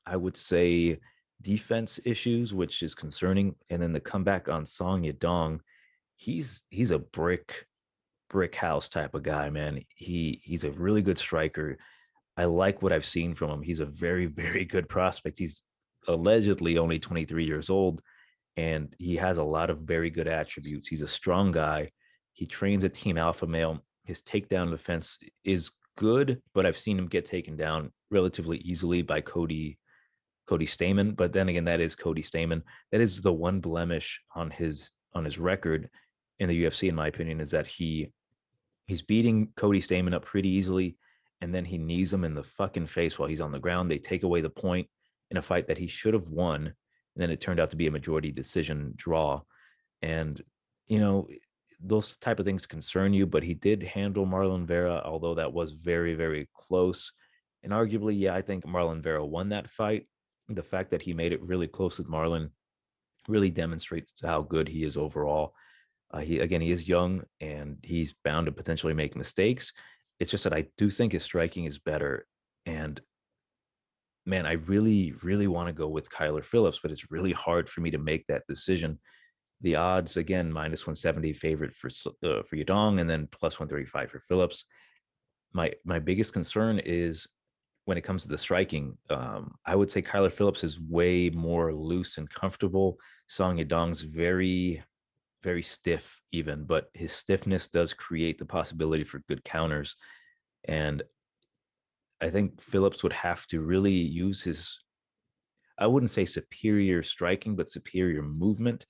I would say, defense issues, which is concerning. And then the comeback on Song Yadong, he's a brick brick house type of guy, man. He's a really good striker. I like what I've seen from him. He's a very, very good prospect. He's allegedly only 23 years old, and he has a lot of very good attributes. He's a strong guy. He trains a team alpha male. His takedown defense is good, but I've seen him get taken down relatively easily by Cody Stamen. But then again, that is Cody Stamen. That is the one blemish on his record in the UFC, in my opinion, is that he's beating Cody Stamen up pretty easily, and then he knees him in the fucking face while he's on the ground. They take away the point in a fight that he should have won, and then it turned out to be a majority decision draw. And you know, those type of things concern you, but he did handle Marlon Vera, although that was very, very close. And arguably, yeah, I think Marlon Vera won that fight. The fact that he made it really close with Marlon really demonstrates how good he is overall. He is young and he's bound to potentially make mistakes. It's just that I do think his striking is better. And man, I really, really want to go with Kyler Phillips, but it's really hard for me to make that decision. The odds again, minus 170 favorite for Yadong, and then plus 135 for Phillips. My biggest concern is when it comes to the striking. I would say Kyler Phillips is way more loose and comfortable. Song Yadong's very, very stiff, even, but his stiffness does create the possibility for good counters. And I think Phillips would have to really use his, I wouldn't say superior striking, but superior movement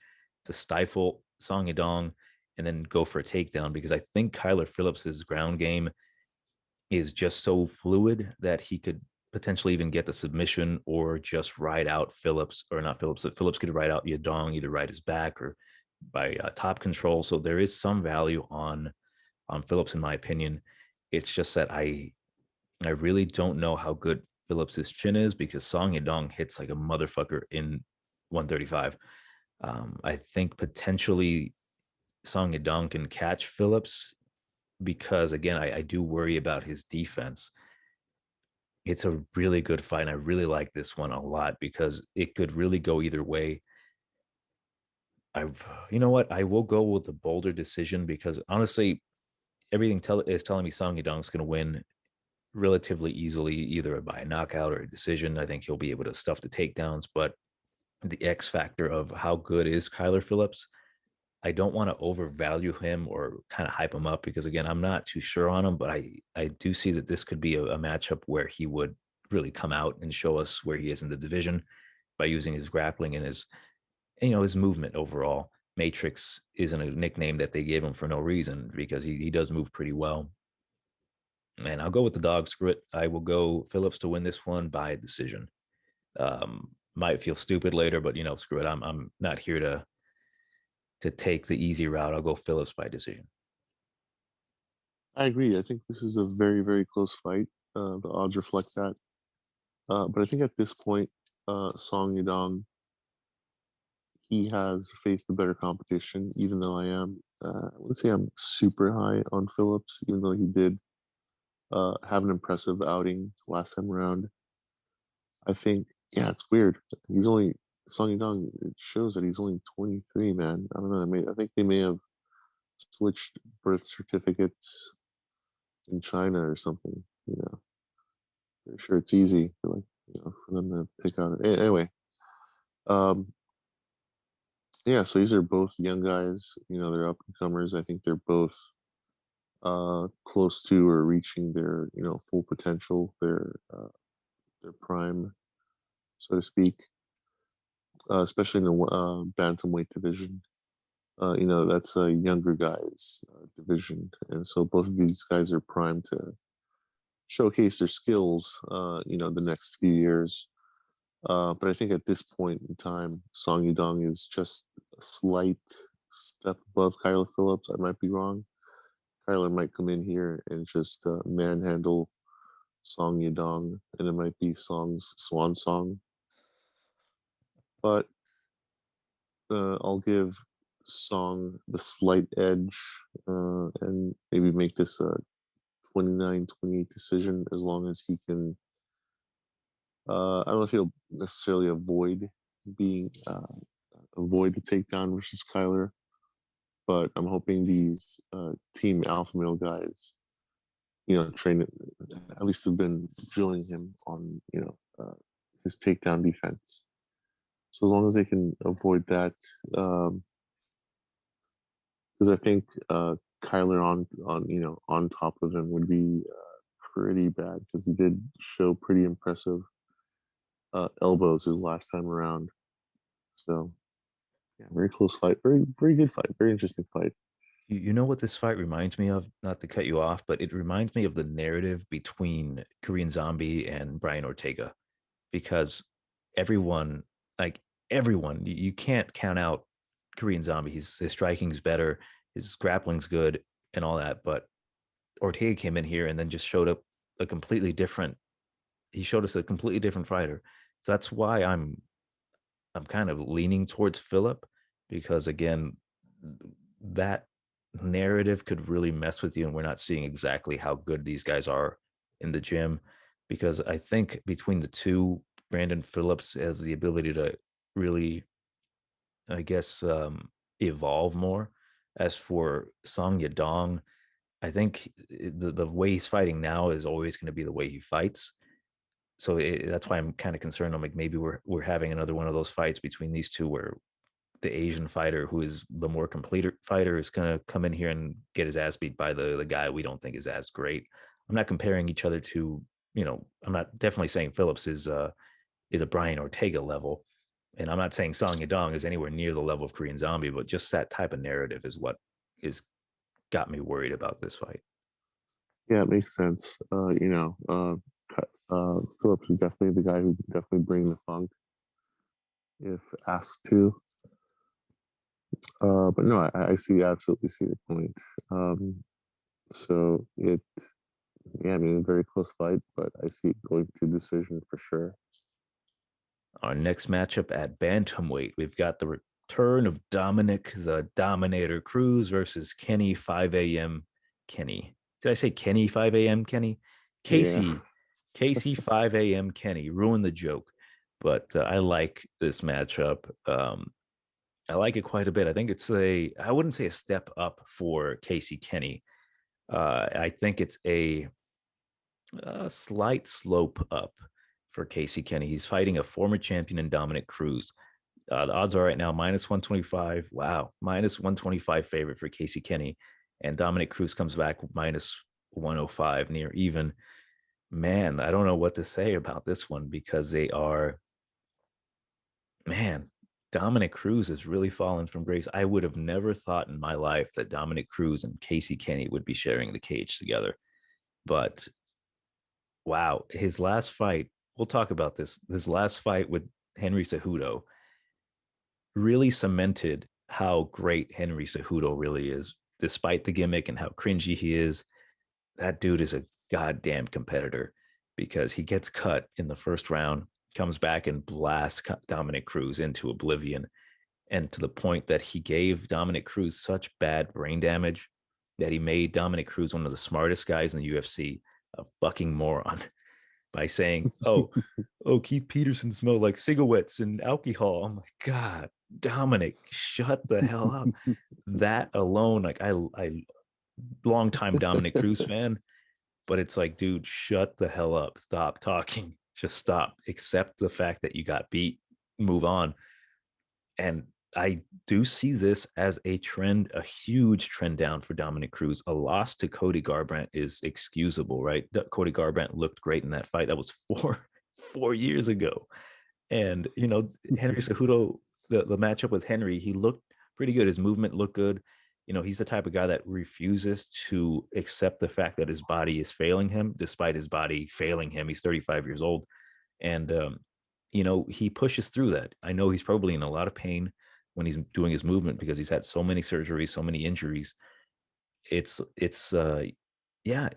to stifle Song Yadong and then go for a takedown, because I think Kyler Phillips's ground game is just so fluid that he could potentially even get the submission or just ride out Phillips, or not Phillips, that Phillips could ride out Yadong, either ride his back or by top control. So there is some value on Phillips, in my opinion. It's just that I really don't know how good Phillips's chin is, because Song Yadong hits like a motherfucker in 135. I think potentially Song Yadong can catch Phillips, because again, I do worry about his defense. It's a really good fight. And I really like this one a lot because it could really go either way. You know what? I will go with the bolder decision, because honestly, everything is telling me Song Yadong's going to win relatively easily, either by a knockout or a decision. I think he'll be able to stuff the takedowns, but the X factor of how good is Kyler Phillips, I don't want to overvalue him or kind of hype him up, because again, I'm not too sure on him, but I do see that this could be a matchup where he would really come out and show us where he is in the division by using his grappling and his movement overall. Matrix isn't a nickname that they gave him for no reason, because he does move pretty well. And I'll go with the dog. Screw it. I will go Phillips to win this one by decision. Might feel stupid later, but screw it. I'm not here to take the easy route. I'll go Phillips by decision. I agree. I think this is a very, very close fight. The odds reflect that. But I think at this point, Song Yadong, he has faced the better competition, even though I wouldn't say I'm super high on Phillips, even though he did have an impressive outing last time around. I think, yeah, it's weird. He's only, Song Yadong, it shows that he's only 23, man. I don't know. I think they may have switched birth certificates in China or something, Pretty sure it's easy for them to pick out. Anyway, um, yeah. So these are both young guys. They're up and comers. I think they're both close to or reaching their full potential, their prime, so to speak. Especially in the bantamweight division. That's a younger guys division, and so both of these guys are primed to showcase their skills. The next few years. But I think at this point in time, Song Yadong is just a slight step above Kyler Phillips. I might be wrong. Kyler might come in here and just manhandle Song Yadong, and it might be Song's swan song. But I'll give Song the slight edge and maybe make this a 29-28 decision, as long as he can. I don't know if he'll necessarily avoid the takedown versus Kyler, but I'm hoping these team alpha male guys, train at least have been drilling him on his takedown defense. So as long as they can avoid that, because I think Kyler on top of him would be pretty bad, because he did show pretty impressive elbows his last time around. So yeah, very close fight, very very good fight, very interesting fight. You know what this fight reminds me of? Not to cut you off, but it reminds me of the narrative between Korean Zombie and Brian Ortega, because everyone, like everyone, you can't count out Korean Zombie. His striking's better, his grappling's good, and all that. But Ortega came in here and then just showed up a completely different. He showed us a completely different fighter. So that's why I'm kind of leaning towards Philip, because again, that narrative could really mess with you, and we're not seeing exactly how good these guys are in the gym. Because I think between the two, Brandon Phillips has the ability to really, I guess, evolve more. As for Song Yadong, I think the way he's fighting now is always going to be the way he fights. So that's why I'm kind of concerned. I'm like, maybe we're having another one of those fights between these two, where the Asian fighter, who is the more complete fighter, is going to come in here and get his ass beat by the guy we don't think is as great. I'm not comparing each other to, I'm not definitely saying Phillips is a Brian Ortega level, and I'm not saying Song Yadong is anywhere near the level of Korean Zombie, but just that type of narrative is what is got me worried about this fight. Yeah, it makes sense. Phillips is definitely the guy who can definitely bring the funk if asked to. But no, I absolutely see the point. So yeah, I mean, a very close fight, but I see it going to decision for sure. Our next matchup at bantamweight, we've got the return of Dominic the Dominator Cruz versus Kenney 5 a.m. Kenney. Did I say Kenney 5 a.m. Kenney? Casey, Yeah. Casey 5 a.m. Kenney. Ruined the joke, but I like this matchup. I like it quite a bit. I think I wouldn't say a step up for Casey Kenney. I think it's a slight slope up for Casey Kenney. He's fighting a former champion in Dominic Cruz. The odds are right now minus 125. Wow, minus 125 favorite for Casey Kenney. And Dominic Cruz comes back minus 105, near even. Man, I don't know what to say about this one, because they are, man, Dominic Cruz has really fallen from grace. I would have never thought in my life that Dominic Cruz and Casey Kenney would be sharing the cage together. But wow, his last fight, we'll talk about this. His last fight with Henry Cejudo really cemented how great Henry Cejudo really is, despite the gimmick and how cringy he is. That dude is a goddamn competitor, because he gets cut in the first round, comes back and blasts Dominic Cruz into oblivion. And to the point that he gave Dominic Cruz such bad brain damage that he made Dominic Cruz one of the smartest guys in the UFC, a fucking moron, by saying, "Oh, Keith Peterson smelled like cigarettes and alcohol." I'm like, God, Dominic, shut the hell up. That alone, like I long time Dominic Cruz fan, but it's like, dude, shut the hell up. Stop talking. Just stop. Accept the fact that you got beat. Move on. And I do see this as a trend, a huge trend down for Dominic Cruz. A loss to Cody Garbrandt is excusable, right? Cody Garbrandt looked great in that fight. That was four years ago. And, Henry Cejudo, the matchup with Henry, he looked pretty good. His movement looked good. He's the type of guy that refuses to accept the fact that his body is failing him, despite his body failing him. He's 35 years old. And, he pushes through that. I know he's probably in a lot of pain when he's doing his movement, because he's had so many surgeries, so many injuries. Yeah,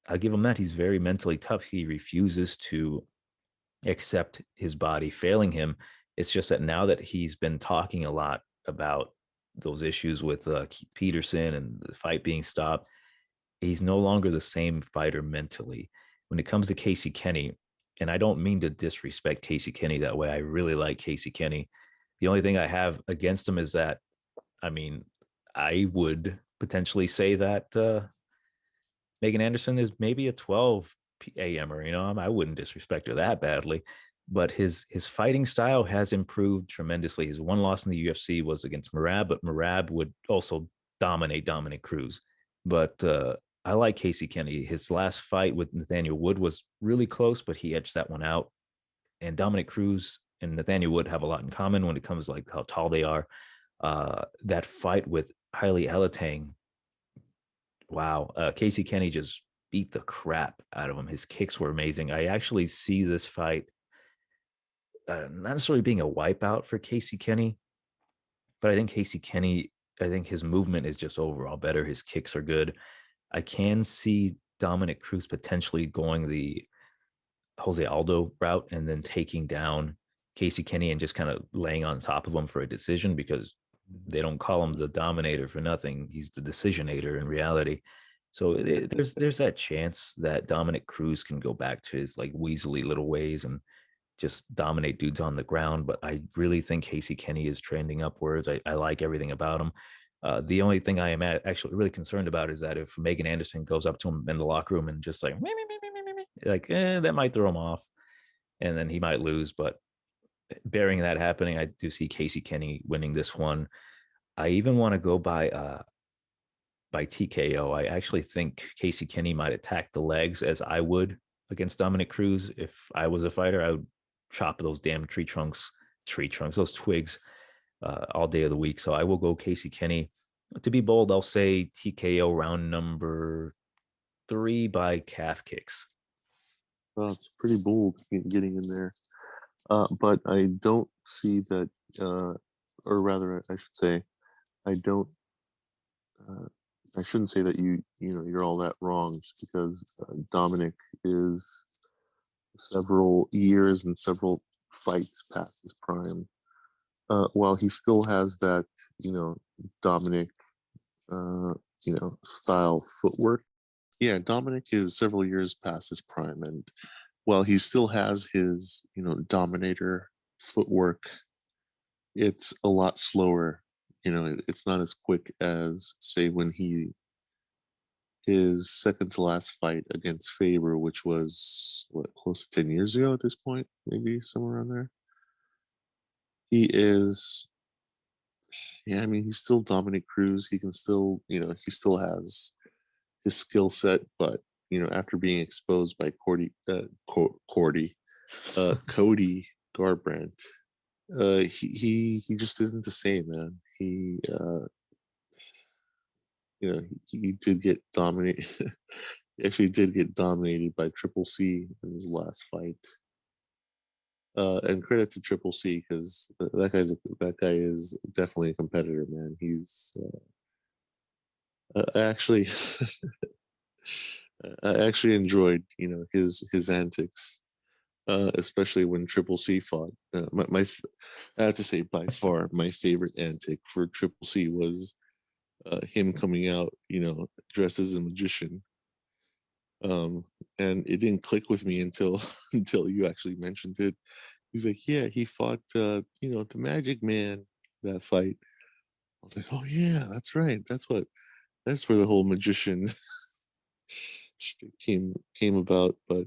I'll give him that. He's very mentally tough. He refuses to accept his body failing him. It's just that now that he's been talking a lot about those issues with Keith Peterson and the fight being stopped, he's no longer the same fighter mentally. When it comes to Casey Kenney, and I don't mean to disrespect Casey Kenney that way, I really like Casey Kenney. The only thing I have against him is that, I mean, I would potentially say that Megan Anderson is maybe a 12 a.m.er. I wouldn't disrespect her that badly, but his fighting style has improved tremendously. His one loss in the UFC was against Merab, but Merab would also dominate Dominic Cruz. But I like Casey Kenney. His last fight with Nathaniel Wood was really close, but he edged that one out. And Dominic Cruz and Nathaniel Wood have a lot in common when it comes to like how tall they are. That fight with Haile Elatang, wow, Casey Kenney just beat the crap out of him. His kicks were amazing. I actually see this fight not necessarily being a wipeout for Casey Kenney, but I think his movement is just overall better. His kicks are good. I can see Dominic Cruz potentially going the Jose Aldo route and then taking down Casey Kenney and just kind of laying on top of him for a decision, because they don't call him the dominator for nothing. He's the decisionator in reality. So there's that chance that Dominic Cruz can go back to his like weaselly little ways and just dominate dudes on the ground. But I really think Casey Kenney is trending upwards. I like everything about him. The only thing I am actually really concerned about is that if Megan Anderson goes up to him in the locker room and just like that might throw him off, and then he might lose. But bearing that happening, I do see Casey Kenney winning this one. I even want to go by TKO. I actually think Casey Kenney might attack the legs as I would against Dominic Cruz. If I was a fighter, I would chop those damn those twigs all day of the week. So I will go Casey Kenney. To be bold, I'll say TKO round number 3 by calf kicks. Well, it's pretty bold getting in there. But I don't see that, or rather, I should say, I don't. I shouldn't say that you're all that wrong, just because Dominic is several years and several fights past his prime. While he still has that, Dominic, style footwork. Yeah, Dominic is several years past his prime, and while he still has his, dominator footwork, it's a lot slower. It's not as quick as, say, when his second to last fight against Faber, which was close to 10 years ago at this point, maybe somewhere around there. He is, yeah, I mean, he's still Dominic Cruz. He can still, he still has his skill set, but after being exposed by Cody Garbrandt, he just isn't the same, man. He did get dominated. He actually did get dominated by Triple C in his last fight. And credit to Triple C, because that guy is definitely a competitor, man. He's actually I actually enjoyed his antics, especially when Triple C fought. I have to say, by far my favorite antic for Triple C was him coming out, dressed as a magician. And it didn't click with me until until you actually mentioned it. He's like, yeah, he fought the Magic Man, that fight. I was like, oh yeah, that's right. That's where the whole magician came about. But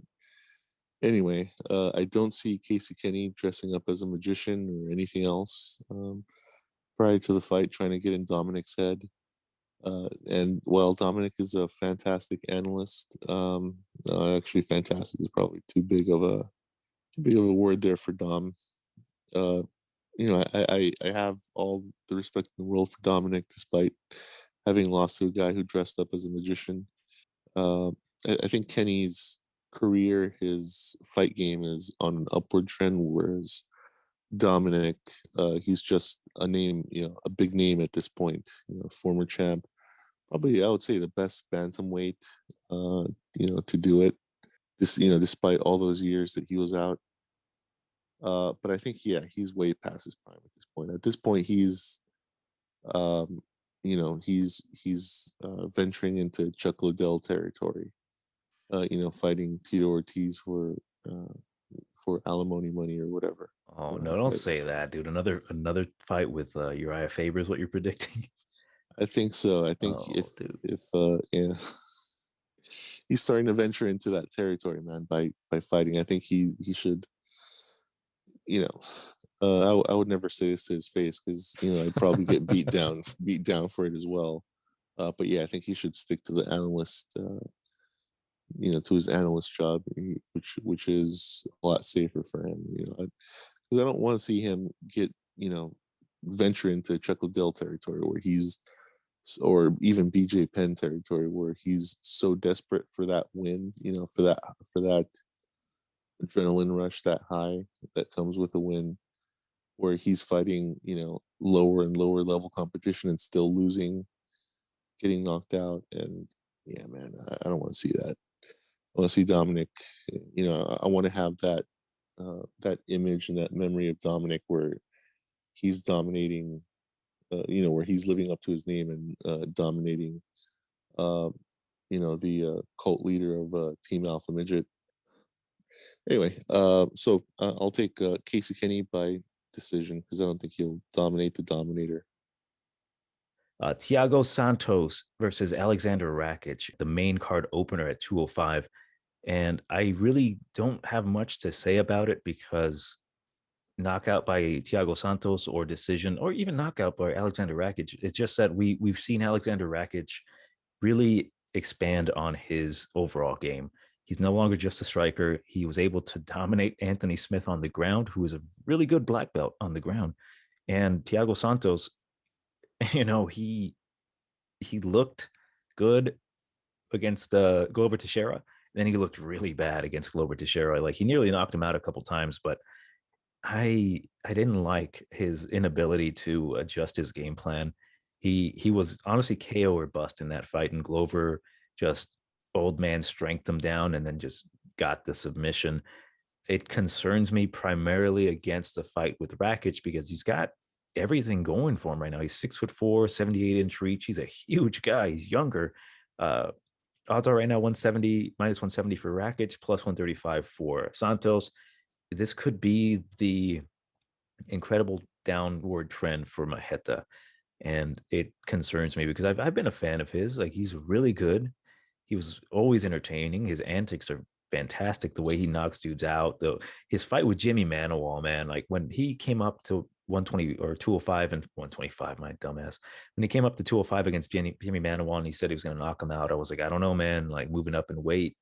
anyway, I don't see Casey Kenney dressing up as a magician or anything else prior to the fight, trying to get in Dominic's head. And while Dominic is a fantastic analyst, actually fantastic is probably too big of a word there for Dom. I have all the respect in the world for Dominic, despite having lost to a guy who dressed up as a magician. I think Kenny's career, his fight game is on an upward trend, whereas Dominic, he's just a name, a big name at this point, former champ, probably I would say the best bantamweight, to do it. Despite all those years that he was out. But I think, yeah, he's way past his prime at this point. At this point, he's venturing into Chuck Liddell territory. Fighting Tito Ortiz for alimony money or whatever. Oh no, don't say that, dude. Another fight with Uriah Faber is what you're predicting. I think so. I think Oh, dude. if yeah, he's starting to venture into that territory, man, by fighting. I think he should, you know, I would never say this to his face because I'd probably get beat down for it as well. But yeah, I think he should stick to the analyst, to his analyst job, which is a lot safer for him. Because I don't want to see him get venture into Chuck Liddell territory where he's, or even BJ Penn territory where he's so desperate for that win, for that adrenaline rush, that high that comes with a win, where he's fighting, lower and lower level competition and still losing, getting knocked out. And yeah, man, I don't want to see that. I want to see Dominic, I want to have that image and that memory of Dominic where he's dominating, where he's living up to his name and dominating, the cult leader of Team Alpha Midget. Anyway, so I'll take Casey Kenney by decision because I don't think he'll dominate the Dominator. Thiago Santos versus Alexander Rakic, the main card opener at 205. And I really don't have much to say about it because knockout by Thiago Santos or decision or even knockout by Alexander Rakic, it's just that we've seen Alexander Rakic really expand on his overall game. He's no longer just a striker. He was able to dominate Anthony Smith on the ground, who is a really good black belt on the ground. And Thiago Santos, he looked good against Glover Teixeira. Then he looked really bad against Glover Teixeira. Like he nearly knocked him out a couple times, but I didn't like his inability to adjust his game plan. He was honestly KO or bust in that fight, and Glover just old man strength him down and then just got the submission. It concerns me primarily against the fight with Rakic because he's got everything going for him right now. He's 6'4", 78-inch reach. He's a huge guy. He's younger. Odds are right now 170 minus 170 for Rakic, plus 135 for Santos. This could be the incredible downward trend for Maheta. And it concerns me because I've been a fan of his. Like he's really good. He was always entertaining. His antics are fantastic. The way he knocks dudes out. His fight with Jimmy Manuwa, man. Like when he came up to 120 or 205 and 125, my dumbass. When he came up to 205 against Jimmy Manuwa and he said he was going to knock him out, I was like, I don't know, man. Like moving up in weight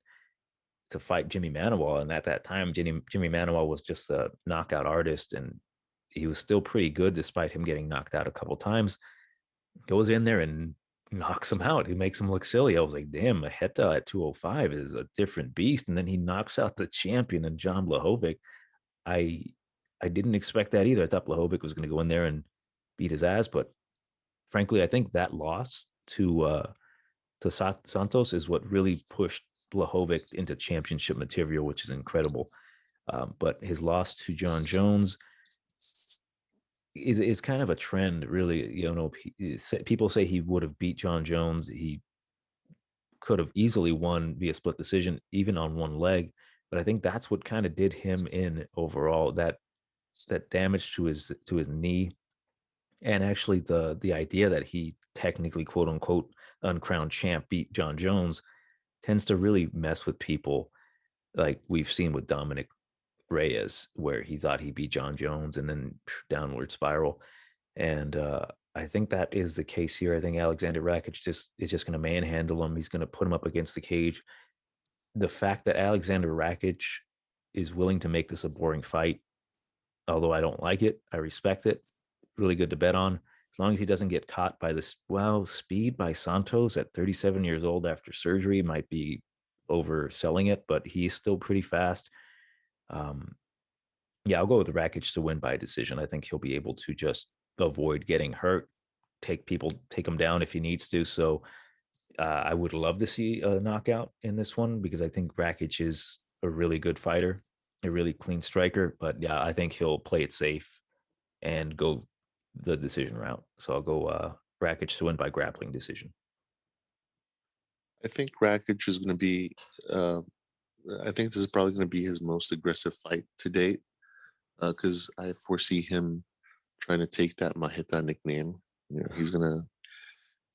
to fight Jimmy Manuwa. And at that time, Jimmy Manuwa was just a knockout artist, and he was still pretty good despite him getting knocked out a couple times. Goes in there and knocks him out. He makes him look silly. I was like, damn, Maheta at 205 is a different beast. And then he knocks out the champion and Jan Blachowicz. I didn't expect that either. I thought Blachowicz was going to go in there and beat his ass, but frankly, I think that loss to Santos is what really pushed Blachowicz into championship material, which is incredible. But his loss to John Jones is kind of a trend, really. People say he would have beat John Jones. He could have easily won via split decision, even on one leg. But I think that's what kind of did him in overall. That damage to his knee, and actually the idea that he technically, quote unquote, uncrowned champ beat John Jones tends to really mess with people, like we've seen with Dominic Reyes, where he thought he beat John Jones and then downward spiral. And I think that is the case here. I think Alexander Rakic is just going to manhandle him. He's going to put him up against the cage. The fact that Alexander Rakic is willing to make this a boring fight, although I don't like it, I respect it. Really good to bet on. As long as he doesn't get caught by this, speed by Santos at 37 years old after surgery might be overselling it, but he's still pretty fast. I'll go with Rakic to win by decision. I think he'll be able to just avoid getting hurt, take him down if he needs to. So I would love to see a knockout in this one because I think Rakic is a really good fighter, a really clean striker. But yeah, I think he'll play it safe and go the decision route. So I'll go Rakic to win by grappling decision. I think Rakic is going to be. I think this is probably going to be his most aggressive fight to date, because I foresee him trying to take that Maheta nickname. He's gonna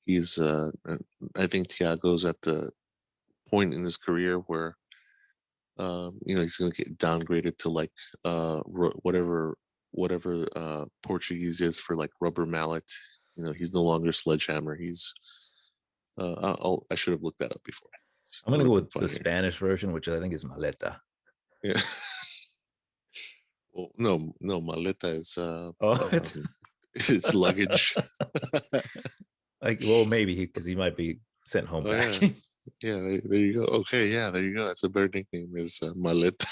he's I think Thiago's at the point in his career where he's going to get downgraded to like whatever Portuguese is for like rubber mallet. He's no longer sledgehammer. He's I should have looked that up before. I'm gonna go with the Spanish version, which I think is maleta. Yeah. Well, no, maleta is it's luggage. Like, well, maybe because he might be sent home packing. Yeah, there you go. Okay, yeah, there you go. That's a better nickname, is maleta.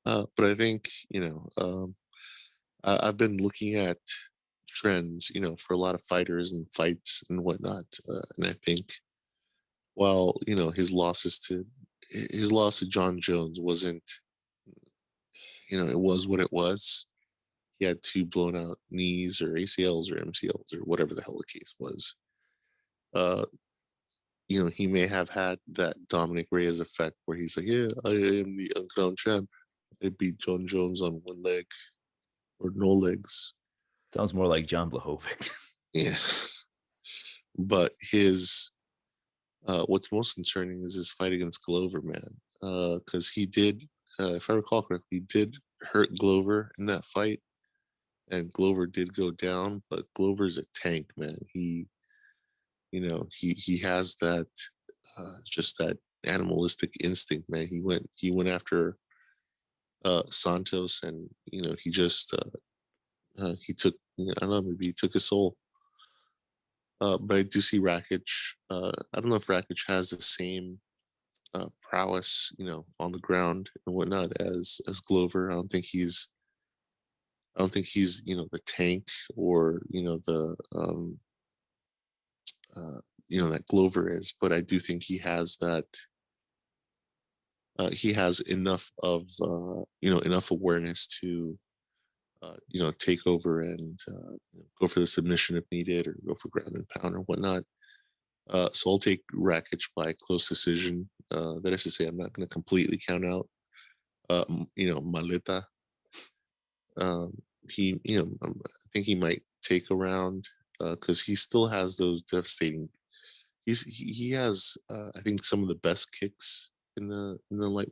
But I think I've been looking at trends, for a lot of fighters and fights and whatnot, and I think while his loss to John Jones wasn't, it was what it was. He had 2 blown out knees or ACLs or MCLs or whatever the hell the case was. He may have had that Dominic Reyes effect where he's like, yeah, I am the uncrowned champ. I beat John Jones on 1 leg or no legs. Sounds more like Jan Blachowicz. Yeah. But his, what's most concerning is his fight against Glover, man. Because he did, if I recall correctly, he did hurt Glover in that fight. And Glover did go down, but Glover's a tank, man. He has that, just that animalistic instinct, man. He went after Santos, and he just he took, I don't know, maybe he took his soul. But I do see Rakic. I don't know if Rakic has the same prowess, on the ground and whatnot as Glover. I don't think he's the tank or the that Glover is, but I do think he has that. He has enough of enough awareness to take over and go for the submission if needed, or go for ground and pound or whatnot. So I'll take Rakic by close decision. That is to say, I'm not going to completely count out Maleta. He I think he might take a round because he still has those devastating. He has I think some of the best kicks in the light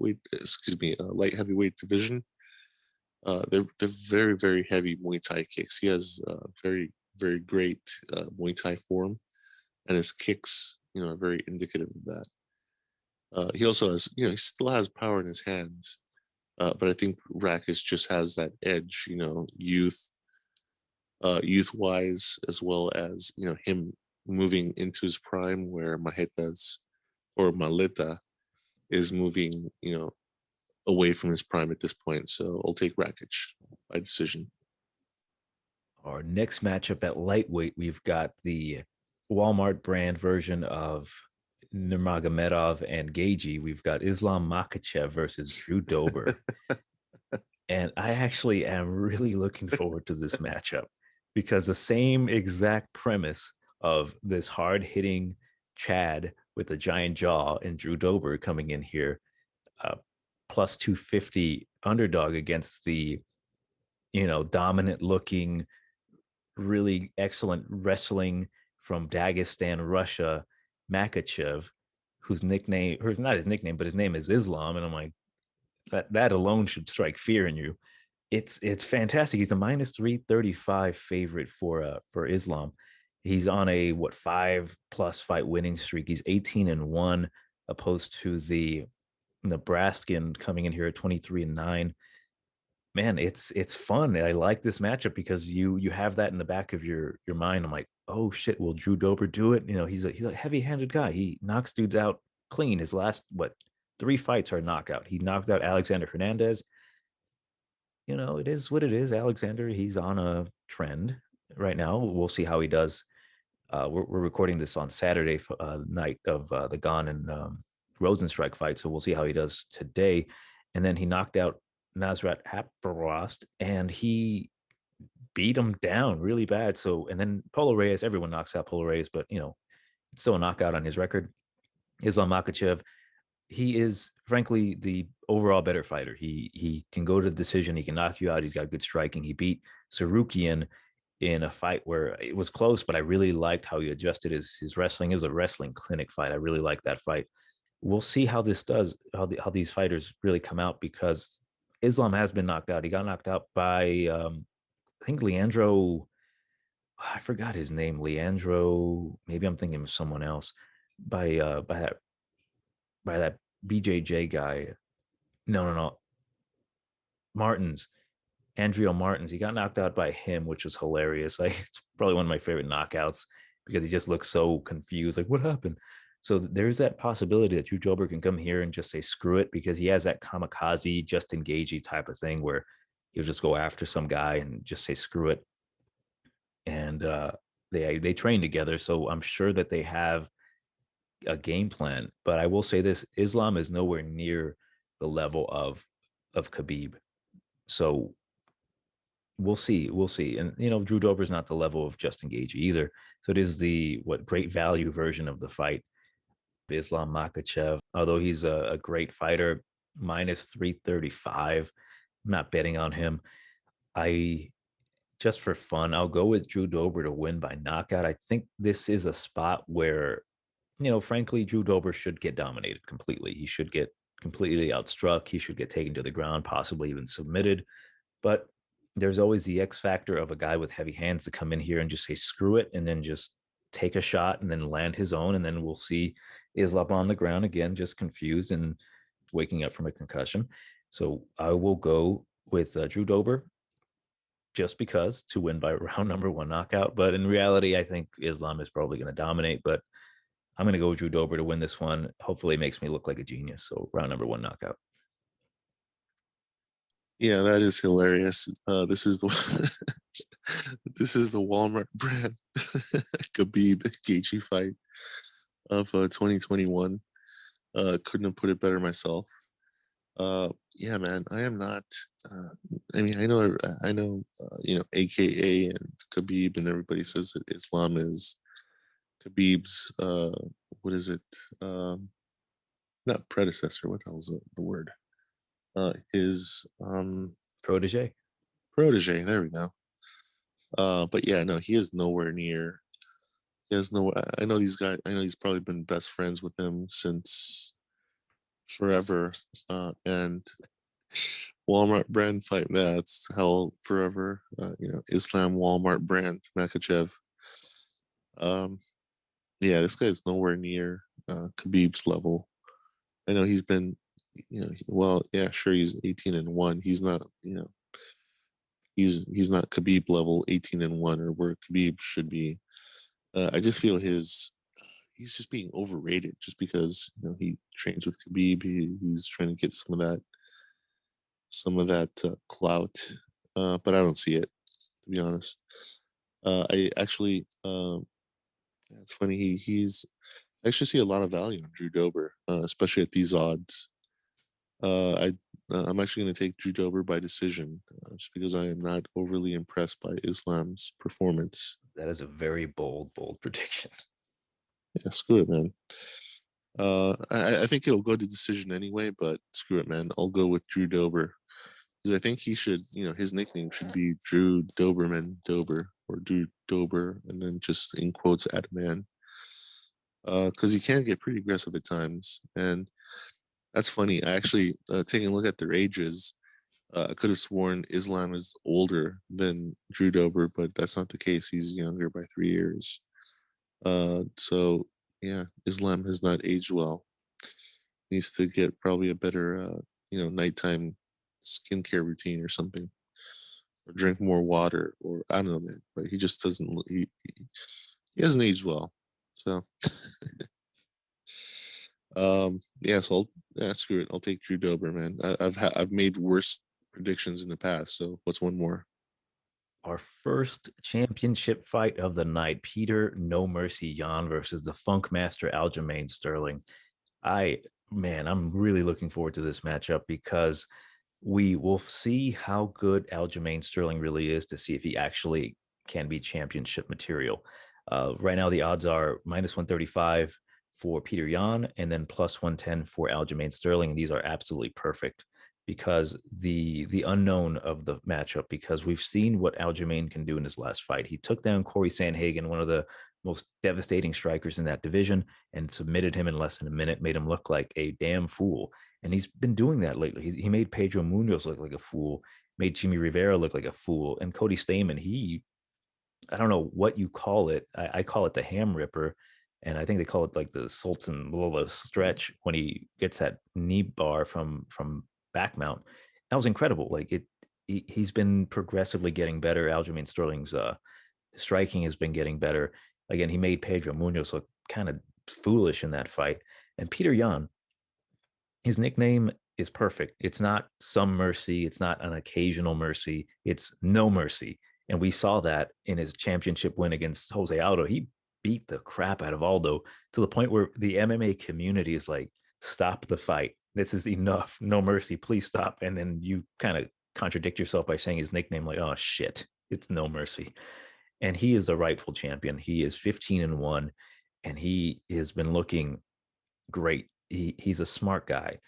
heavyweight division. They're very, very heavy Muay Thai kicks. He has very, very great Muay Thai form, and his kicks are very indicative of that. He also has he still has power in his hands, but I think Rakic just has that edge, youth wise, as well as him moving into his prime, where Maleta is moving away from his prime at this point. So I'll take Rakic by decision. Our next matchup at lightweight, we've got the Walmart brand version of Nurmagomedov and Gaethje. We've got Islam Makhachev versus Drew Dober. And I actually am really looking forward to this matchup, because the same exact premise of this hard-hitting Chad with a giant jaw and Drew Dober coming in here, plus 250 underdog against the, dominant-looking, really excellent wrestling from Dagestan, Russia, Makhachev, whose nickname, or not his nickname, but his name is Islam. And I'm like, that alone should strike fear in you. It's fantastic. He's a minus 335 favorite for Islam. He's on a 5+ fight winning streak. He's 18-1, opposed to the Nebraskan coming in here at 23-9. Man, it's fun. I like this matchup because you have that in the back of your mind. I'm like, oh shit, will Drew Dober do it? He's a heavy-handed guy. He knocks dudes out clean. His last 3 fights are knockout. He knocked out Alexander Hernandez. It is what it is. Alexander, he's on a trend right now. We'll see how he does. We're recording this on Saturday night of the Gane and Rosenstrike fight, so we'll see how he does today. And then he knocked out Nasrat Haqparast, and he beat him down really bad. So, and then Paulo Reyes, everyone knocks out Paulo Reyes, but it's still a knockout on his record. Islam Makhachev, he is frankly the overall better fighter. He can go to the decision. He can knock you out. He's got good striking. He beat Sarukian in a fight where it was close, but I really liked how he adjusted his wrestling. It was a wrestling clinic fight. I really liked that fight. We'll see how this does, how these fighters really come out, because Islam has been knocked out. He got knocked out by I think Leandro. I forgot his name. Leandro. Maybe I'm thinking of someone else. By that BJJ guy. No. Martins. Andrea Martins. He got knocked out by him, which was hilarious. Like, it's probably one of my favorite knockouts because he just looks so confused. Like, what happened? So there's that possibility that Drew Dober can come here and just say screw it, because he has that kamikaze, just engagey type of thing where he'll just go after some guy and just say screw it. And they train together, so I'm sure that they have a game plan. But I will say this: Islam is nowhere near the level of Khabib. So we'll see. We'll see. And Drew Dober is not the level of Justin Gaethje either. So it is the great value version of the fight. Islam Makhachev, although he's a great fighter, minus 335. I'm not betting on him. I just for fun, I'll go with Drew Dober to win by knockout. I think this is a spot where, frankly, Drew Dober should get dominated completely. He should get completely outstruck. He should get taken to the ground, possibly even submitted. But there's always the X factor of a guy with heavy hands to come in here and just say screw it, and then just take a shot and then land his own, and then we'll see Islam on the ground again, just confused and waking up from a concussion. So I will go with Drew Dober just because, to win by round number 1 knockout. But in reality, I think Islam is probably going to dominate, but I'm going to go with Drew Dober to win this one. Hopefully it makes me look like a genius. So round number 1 knockout. Yeah, that is hilarious. This is the this is the Walmart brand Khabib Gaethje fight of 2021. Couldn't have put it better myself. Yeah, man, I am not. I mean, I know, AKA and Khabib, and everybody says that Islam is Khabib's. What is it? Not predecessor. What the hell is the word? His Protege. There we go. But yeah, no, he is nowhere near. He has no. I know these guys. I know he's probably been best friends with him since forever. And Walmart brand fight. That's hell forever. Islam Walmart brand Makhachev. Yeah, this guy is nowhere near Khabib's level. I know he's been, well, yeah, sure, he's 18-1. He's not, he's not Khabib level 18-1, or where Khabib should be. I just feel he's just being overrated just because he trains with Khabib. He's trying to get some of that clout, but I don't see it, to be honest. I actually, it's funny. I actually see a lot of value in Drew Dober, especially at these odds. I'm actually going to take Drew Dober by decision, just because I am not overly impressed by Islam's performance. That is a very bold prediction. Yeah, screw it, man. I think it'll go to decision anyway, but screw it, man. I'll go with Drew Dober, because I think he should, his nickname should be Drew Doberman Dober, or Drew Dober, and then just in quotes Adesanya, because he can get pretty aggressive at times. And that's funny. I actually, taking a look at their ages, I could have sworn Islam is older than Drew Dober, but that's not the case. He's younger by 3 years. So yeah, Islam has not aged well. Needs to get probably a better, nighttime skincare routine or something, or drink more water, or I don't know, man. But he just doesn't. He hasn't aged well. So, yeah. So screw it. I'll take Drew Dober, man. I've made worse predictions in the past. So what's one more? Our first championship fight of the night: Petr No Mercy Yan versus the Funkmaster Aljamain Sterling. I'm really looking forward to this matchup, because we will see how good Aljamain Sterling really is, to see if he actually can be championship material. Right now, the odds are minus 135 for Petr Yan, and then plus 110 for Aljamain Sterling. And these are absolutely perfect. because the unknown of the matchup, because we've seen what Aljamain can do in his last fight. He took down Corey Sandhagen, one of the most devastating strikers in that division, and submitted him in less than a minute, made him look like a damn fool. And he's been doing that lately. He made Pedro Munoz look like a fool, made Jimmy Rivera look like a fool, and Cody Stamann, I don't know what you call it. I call it the ham ripper. And I think they call it like the Sultan Lola stretch when he gets that knee bar from back mount. That was incredible. Like he's been progressively getting better. Aljamain Sterling's striking has been getting better. Again, he made Pedro Munoz look kind of foolish in that fight. And Petr Yan, his nickname is perfect. It's not some mercy. It's not an occasional mercy. It's no mercy. And we saw that in his championship win against Jose Aldo. He beat the crap out of Aldo to the point where the MMA community is like, stop the fight. This is enough. No mercy. Please stop. And then you kind of contradict yourself by saying his nickname, like, oh shit, it's no mercy. And he is the rightful champion. He is 15-1, and he has been looking great. He's a smart guy.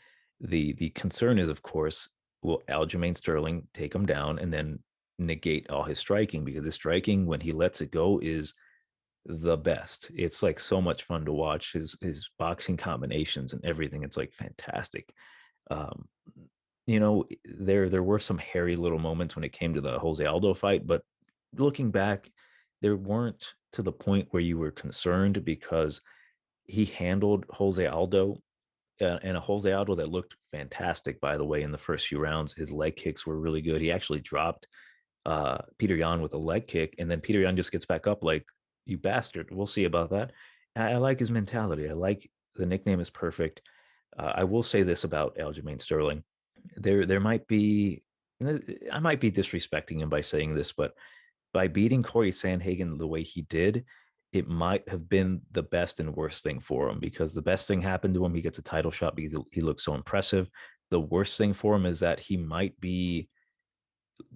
The concern is, of course, will Aljamain Sterling take him down and then negate all his striking? Because his striking, when he lets it go, is the best. It's like so much fun to watch. His boxing combinations and everything. It's like fantastic. Um, there were some hairy little moments when it came to the Jose Aldo fight, but looking back, there weren't to the point where you were concerned, because he handled Jose Aldo, and a Jose Aldo that looked fantastic, by the way, in the first few rounds. His leg kicks were really good. He actually dropped Petr Yan with a leg kick, and then Petr Yan just gets back up like, you bastard. We'll see about that. I like his mentality. I like the nickname is perfect. I will say this about Aljamain Sterling. There might be, I might be disrespecting him by saying this, but by beating Corey Sandhagen the way he did, it might have been the best and worst thing for him, because the best thing happened to him. He gets a title shot because he looks so impressive. The worst thing for him is that he might be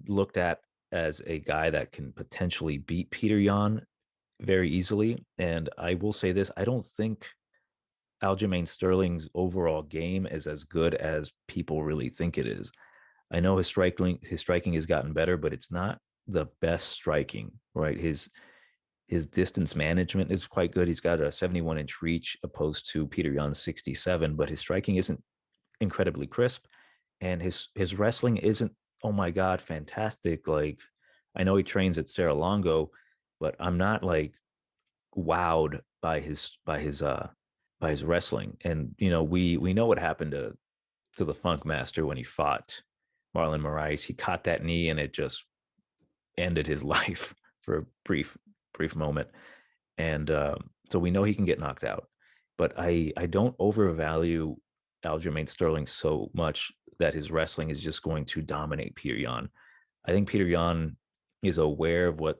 looked at as a guy that can potentially beat Petr Yan very easily. And I will say this, I don't think Aljamain Sterling's overall game is as good as people really think it is. I know his striking has gotten better, but it's not the best striking, right? His distance management is quite good. He's got a 71-inch reach opposed to Petr Yan's 67, but his striking isn't incredibly crisp, and his wrestling isn't, oh my god, fantastic. Like, I know he trains at Serra-Longo, but I'm not like wowed by his wrestling. And we know what happened to the Funkmaster when he fought Marlon Moraes. He caught that knee and it just ended his life for a brief moment. And so we know he can get knocked out, but I don't overvalue Aljamain Sterling so much that his wrestling is just going to dominate Petr Yan. I think Petr Yan is aware of what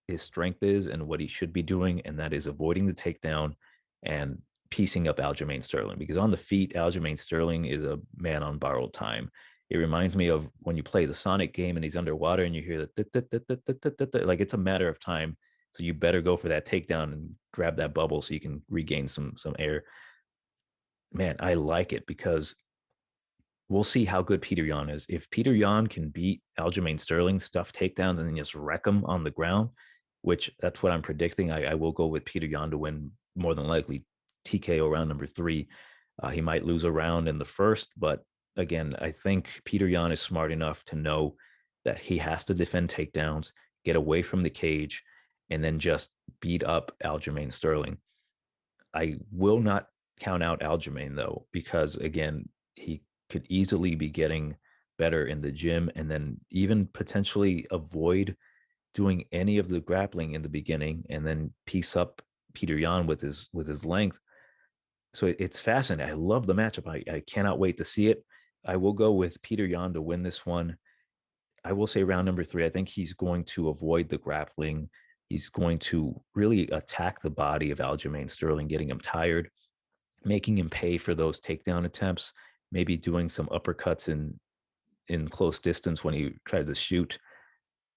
his strength is and what he should be doing, and that is avoiding the takedown and piecing up Aljamain Sterling, because on the feet, Aljamain Sterling is a man on borrowed time. It reminds me of when you play the Sonic game and he's underwater and you hear that, like, it's a matter of time. So you better go for that takedown and grab that bubble so you can regain some air. Man, I like it, because we'll see how good Petr Yan is. If Petr Yan can beat Aljamain Sterling, stuff takedowns, and then just wreck him on the ground, which that's what I'm predicting. I will go with Petr Yan to win, more than likely TKO round number 3. He might lose a round in the first, but again, I think Petr Yan is smart enough to know that he has to defend takedowns, get away from the cage, and then just beat up Aljamain Sterling. I will not count out Aljamain, though, because again, he could easily be getting better in the gym, and then even potentially avoid doing any of the grappling in the beginning and then piece up Petr Yan with his length. So it's fascinating. I love the matchup. I cannot wait to see it. I will go with Petr Yan to win this one. I will say round number 3, I think he's going to avoid the grappling. He's going to really attack the body of Aljamain Sterling, getting him tired, making him pay for those takedown attempts, maybe doing some uppercuts in close distance when he tries to shoot.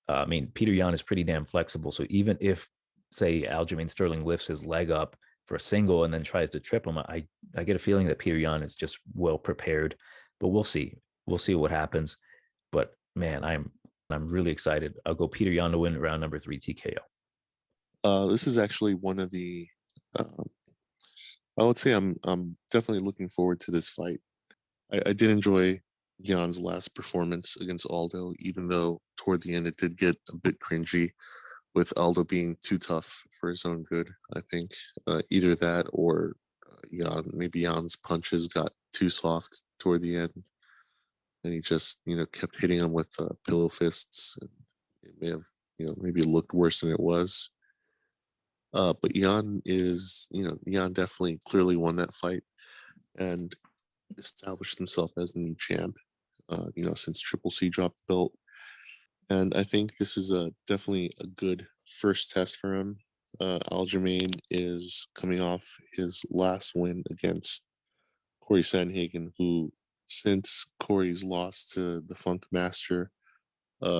I mean, Petr Yan is pretty damn flexible. So even if, say, Aljamain Sterling lifts his leg up for a single and then tries to trip him, I get a feeling that Petr Yan is just well prepared. But we'll see. we'll see what happens. But man, I'm really excited. I'll go Petr Yan to win round number 3 TKO. This is actually one of the. I would say I'm definitely looking forward to this fight. I did enjoy Jan's last performance against Aldo, even though toward the end it did get a bit cringy with Aldo being too tough for his own good. I think either that or maybe Jan's punches got too soft toward the end, and he just kept hitting him with pillow fists. And it may have maybe looked worse than it was. But Jan definitely clearly won that fight and established himself as the new champ. Since Triple C dropped the belt, and I think this is definitely a good first test for him. Aljamain is coming off his last win against Corey Sandhagen, who, since Corey's loss to the Funkmaster,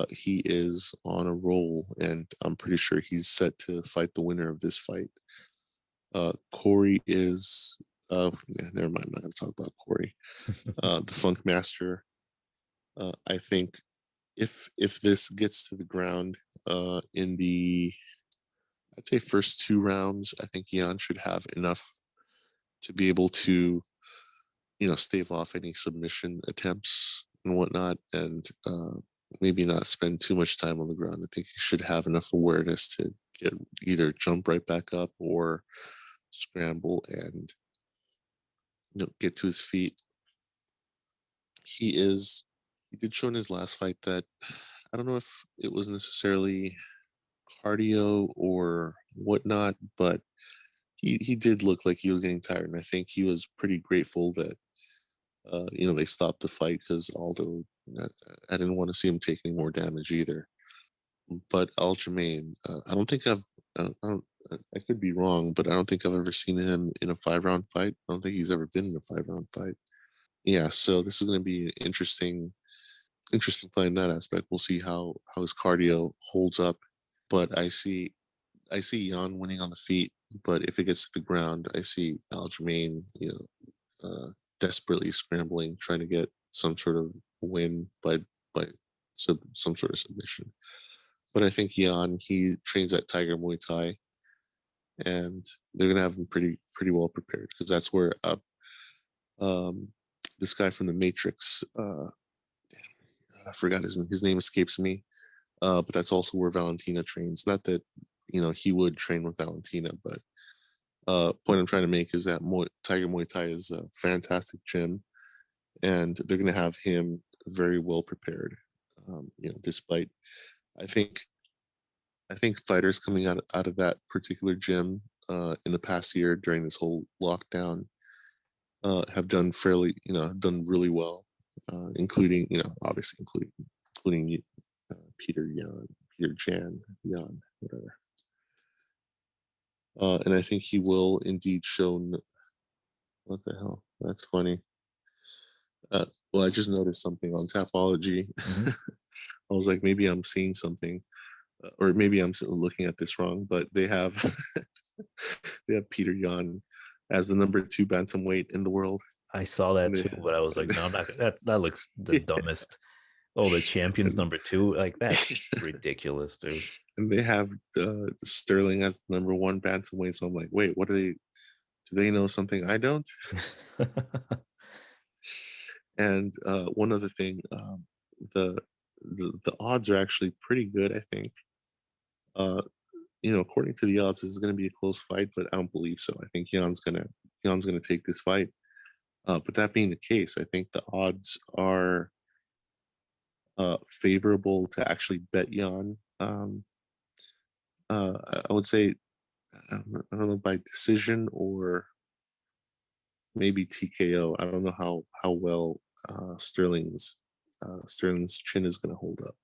he is on a roll, and I'm pretty sure he's set to fight the winner of this fight. Corey is, never mind, I'm not going to talk about Corey. The Funkmaster, I think if this gets to the ground in the, I'd say, first 2 rounds, I think Jan should have enough to be able to, stave off any submission attempts and whatnot, and maybe not spend too much time on the ground. I think he should have enough awareness to either jump right back up or scramble and get to his feet. He did show in his last fight that I don't know if it was necessarily cardio or whatnot, but he did look like he was getting tired, and I think he was pretty grateful that they stopped the fight, because Aldo, I didn't want to see him take any more damage either. But Aljamain, I could be wrong, but I don't think I've ever seen him in a 5-round fight. I don't think he's ever been in a 5-round fight. Yeah, so this is going to be an interesting fight in that aspect. We'll see how his cardio holds up. But I see Jan winning on the feet. But if it gets to the ground, I see Aljamain, desperately scrambling, trying to get some sort of win by some sort of submission. But I think Jan, he trains at Tiger Muay Thai, and they're gonna have him pretty well prepared, because that's where this guy from the Matrix, I forgot his name escapes me, but that's also where Valentina trains. Not that he would train with Valentina, but point I'm trying to make is that Tiger Muay Thai is a fantastic gym, and they're going to have him very well prepared. Despite, I think fighters coming out of that particular gym in the past year during this whole lockdown have done done really well, including obviously including Petr Yan, whatever. And I think he will indeed show. What the hell? That's funny. Well, I just noticed something on Tapology. Mm-hmm. I was like, maybe I'm seeing something, or maybe I'm looking at this wrong. But they have Petr Yan as the number 2 bantamweight in the world. I saw that too, but I was like, no, I'm not. That looks the dumbest. Oh, the champion's number 2, like that's ridiculous, dude. And they have Sterling as number 1 bantamweight. So I'm like, wait, what are they? Do they know something I don't? And one other thing, the odds are actually pretty good, I think. According to the odds, this is going to be a close fight, but I don't believe so. I think Jan's gonna take this fight. But that being the case, I think the odds are favorable to actually bet Jan. I would say, I don't know, by decision or maybe TKO. I don't know how well Sterling's chin is going to hold up,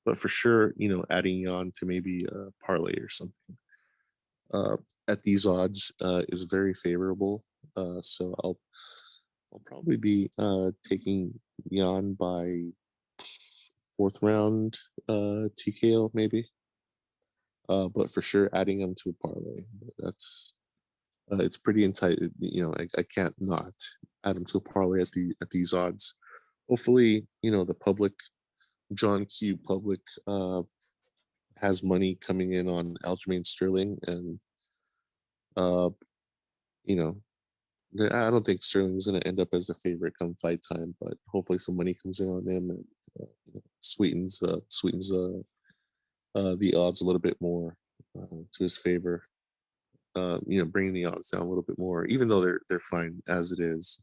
but for sure, adding Jan to maybe a parlay or something at these odds is very favorable. So I'll probably be taking Jan by 4th round TKO maybe. But for sure, adding him to a parlay, that's it's pretty entitled. I can't not add him to a parlay at these odds. hopefully, the public, John Q. public, has money coming in on Aljamain Sterling, and uh, you know, I don't think Sterling's going to end up as a favorite come fight time, but hopefully some money comes in on him and sweetens the odds a little bit more to his favor. Bringing the odds down a little bit more, even though they're fine as it is.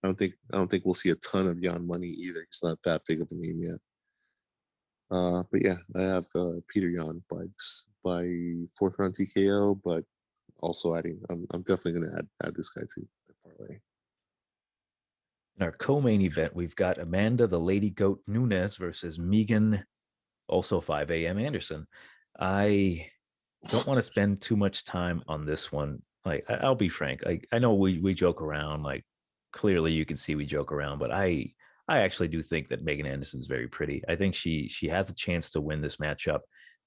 I don't think we'll see a ton of Jan money either. He's not that big of a name yet. But yeah, I have Petr Yan by fourth round TKO, but also adding, I'm definitely going to add this guy to the parlay. In our co-main event, we've got Amanda the Lady Goat Nunes versus Megan, also 5 a.m. Anderson. I don't want to spend too much time on this one. Like, I'll be frank. I know we joke around. Like, clearly you can see we joke around, but I actually do think that Megan Anderson's very pretty. I think she has a chance to win this matchup,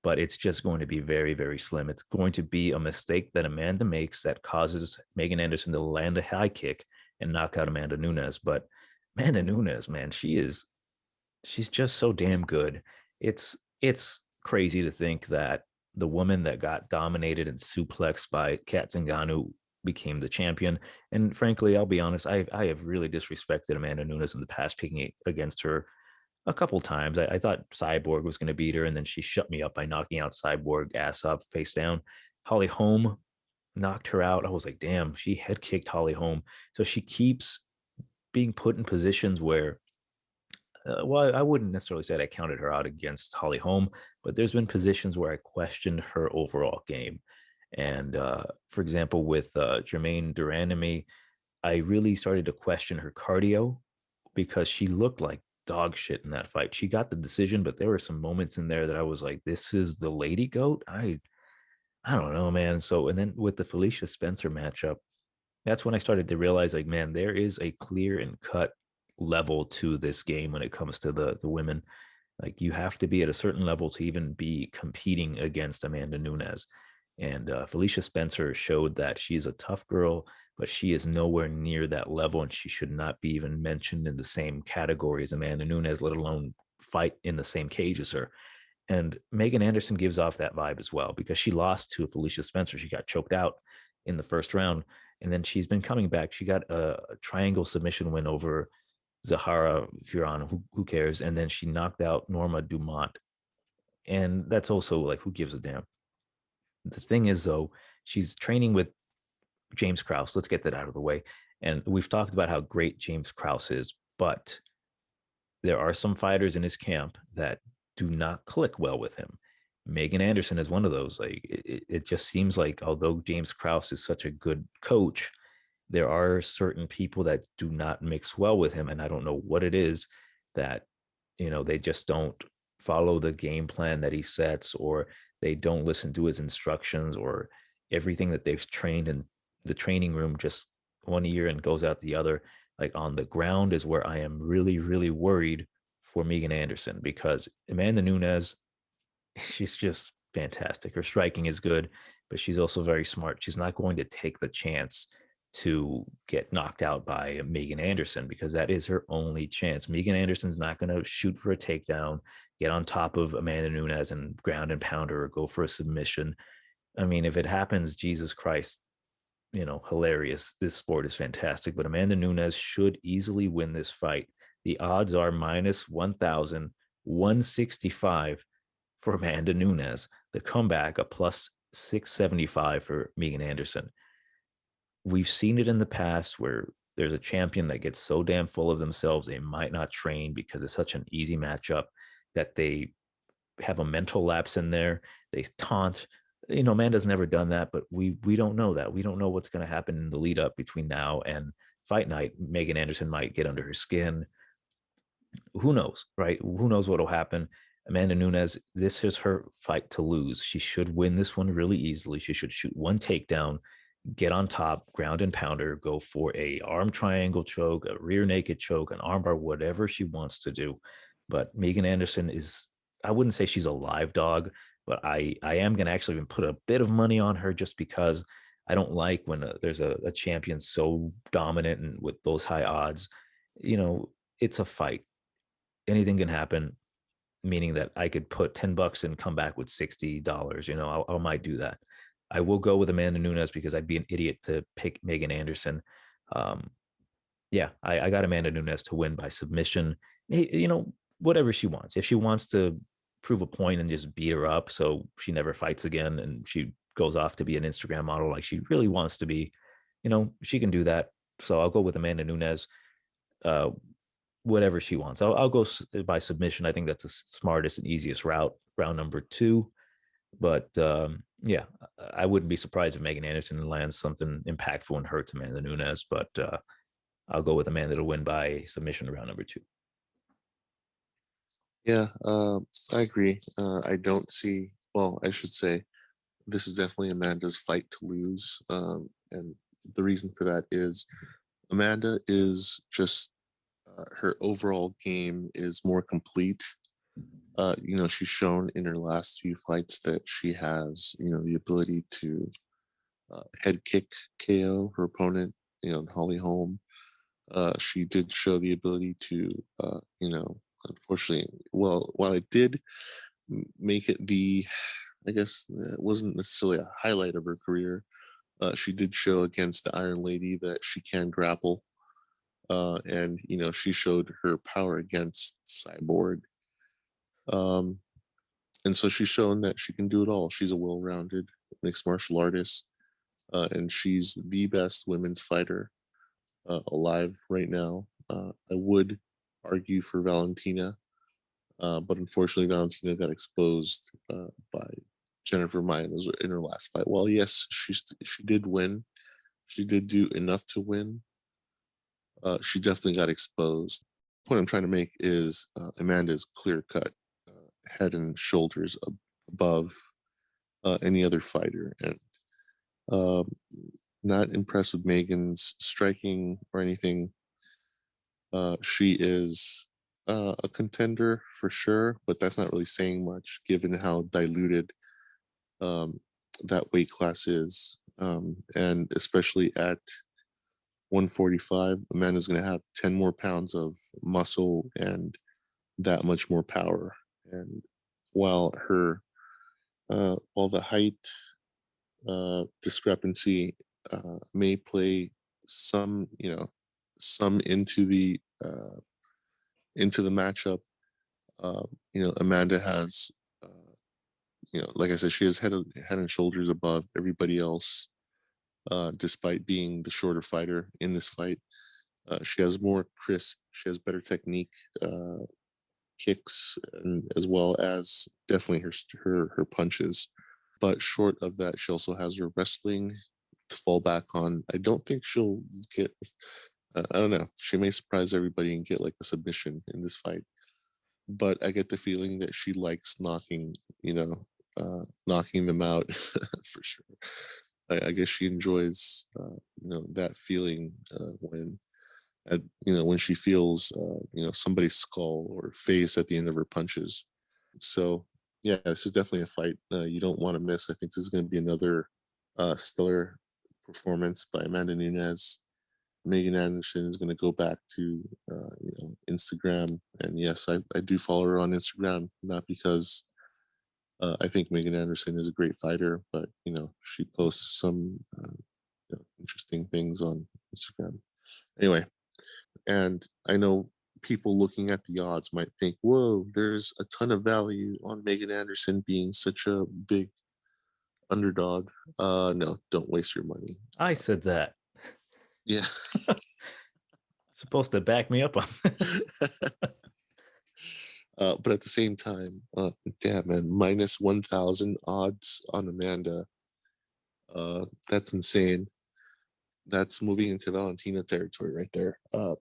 but it's just going to be very, very slim. It's going to be a mistake that Amanda makes that causes Megan Anderson to land a high kick and knock out Amanda Nunes. But Amanda Nunes, man, she's just so damn good. It's crazy to think that the woman that got dominated and suplexed by Kat Zingano became the champion. And frankly, I'll be honest, I have really disrespected Amanda Nunes in the past, picking against her a couple times. I thought Cyborg was going to beat her, and then she shut me up by knocking out Cyborg ass up, face down. Holly Holm knocked her out. I was like, damn, she head kicked Holly Holm. So she keeps being put in positions where well, I wouldn't necessarily say that I counted her out against Holly Holm, but there's been positions where I questioned her overall game. And for example, with Jermaine Duranamy, I really started to question her cardio because she looked like dog shit in that fight. She got the decision, but there were some moments in there that I was like, this is the lady goat. I don't know, man. So, and then with the Felicia Spencer matchup, that's when I started to realize, like, man, there is a clear and cut level to this game when it comes to the women. Like, you have to be at a certain level to even be competing against Amanda Nunes. And Felicia Spencer showed that she's a tough girl, but she is nowhere near that level, and she should not be even mentioned in the same category as Amanda Nunes, let alone fight in the same cage as her. And Megan Anderson gives off that vibe as well, because she lost to Felicia Spencer. She got choked out in the first round, and then she's been coming back. She got a triangle submission win over Zahara Fiorano, who cares? And then she knocked out Norma Dumont. And that's also like, who gives a damn? The thing is, though, she's training with James Krause. Let's get that out of the way. And we've talked about how great James Krause is, but there are some fighters in his camp that do not click well with him. Megan Anderson is one of those. Like, it just seems like, although James Krause is such a good coach, there are certain people that do not mix well with him. And I don't know what it is that, they just don't follow the game plan that he sets, or they don't listen to his instructions, or everything that they've trained in the training room just one year and goes out the other. Like, on the ground is where I am really, really worried for Megan Anderson, because Amanda Nunes, she's just fantastic. Her striking is good, but she's also very smart. She's not going to take the chance to get knocked out by Megan Anderson, because that is her only chance. Megan Anderson's not going to shoot for a takedown, get on top of Amanda Nunes and ground and pound her, or go for a submission. I mean, if it happens, Jesus Christ, hilarious. This sport is fantastic, but Amanda Nunes should easily win this fight. The odds are minus 1,165 for Amanda Nunes. The comeback, a plus 675 for Megan Anderson. We've seen it in the past where there's a champion that gets so damn full of themselves, they might not train because it's such an easy matchup, that they have a mental lapse in there. They taunt. Amanda's never done that, but we don't know that. We don't know what's going to happen in the lead up between now and fight night. Megan Anderson might get under her skin. Who knows, right? Who knows what will happen? Amanda Nunes, this is her fight to lose. She should win this one really easily. She should shoot one takedown, get on top, ground and pounder, go for a arm triangle choke, a rear naked choke, an armbar, whatever she wants to do. But Megan Anderson is, I wouldn't say she's a live dog, but I am going to actually even put a bit of money on her, just because I don't like when there's a champion so dominant and with those high odds. it's a fight. Anything can happen, meaning that I could put $10 and come back with $60. I might do that. I will go with Amanda Nunes because I'd be an idiot to pick Megan Anderson. Um, yeah, I got Amanda Nunes to win by submission. Whatever she wants. If she wants to prove a point and just beat her up so she never fights again and she goes off to be an Instagram model like she really wants to be, she can do that. So I'll go with Amanda Nunes. Uh, Whatever she wants. I'll go by submission. I think that's the smartest and easiest route. Round number 2. But yeah, I wouldn't be surprised if Megan Anderson lands something impactful and hurts Amanda Nunes. But I'll go with Amanda to win by submission round number 2. Yeah, I agree. I don't see. Well, I should say this is definitely Amanda's fight to lose, and the reason for that is Amanda is just her overall game is more complete. She's shown in her last few fights that she has, the ability to head kick KO her opponent, Holly Holm. She did show the ability to, unfortunately, while it did make it I guess it wasn't necessarily a highlight of her career. She did show against the Iron Lady that she can grapple. And she showed her power against Cyborg. And so she's shown that she can do it all. She's a well-rounded mixed martial artist, and she's the best women's fighter alive right now. I would argue for Valentina, but unfortunately Valentina got exposed by Jennifer Maia in her last fight. Well, yes, she did win. She did do enough to win. She definitely got exposed. The point I'm trying to make is Amanda's clear cut, head and shoulders above any other fighter, and not impressed with Megan's striking or anything. She is a contender for sure, but that's not really saying much given how diluted that weight class is, and especially at 145, Amanda's going to have 10 more pounds of muscle and that much more power. And while the height discrepancy may play some into the matchup, Amanda has, like I said, she has head and shoulders above everybody else. Despite being the shorter fighter in this fight, she has more crisp. She has better technique, kicks, and as well as definitely her punches. But short of that, she also has her wrestling to fall back on. I don't think she'll get. I don't know. She may surprise everybody and get like a submission in this fight. But I get the feeling that she likes knocking them out for sure. I guess she enjoys, that feeling when she feels, somebody's skull or face at the end of her punches. So yeah, this is definitely a fight you don't want to miss. I think this is going to be another stellar performance by Amanda Nunes. Megan Anderson is going to go back to Instagram, and yes, I do follow her on Instagram, not because I think Megan Anderson is a great fighter, but she posts some interesting things on Instagram. Anyway, and I know people looking at the odds might think, "Whoa, there's a ton of value on Megan Anderson being such a big underdog." No, don't waste your money. I said that. Yeah. Supposed to back me up on this. But at the same time, damn man, minus 1,000 odds on Amanda. That's insane. That's moving into Valentina territory right there. I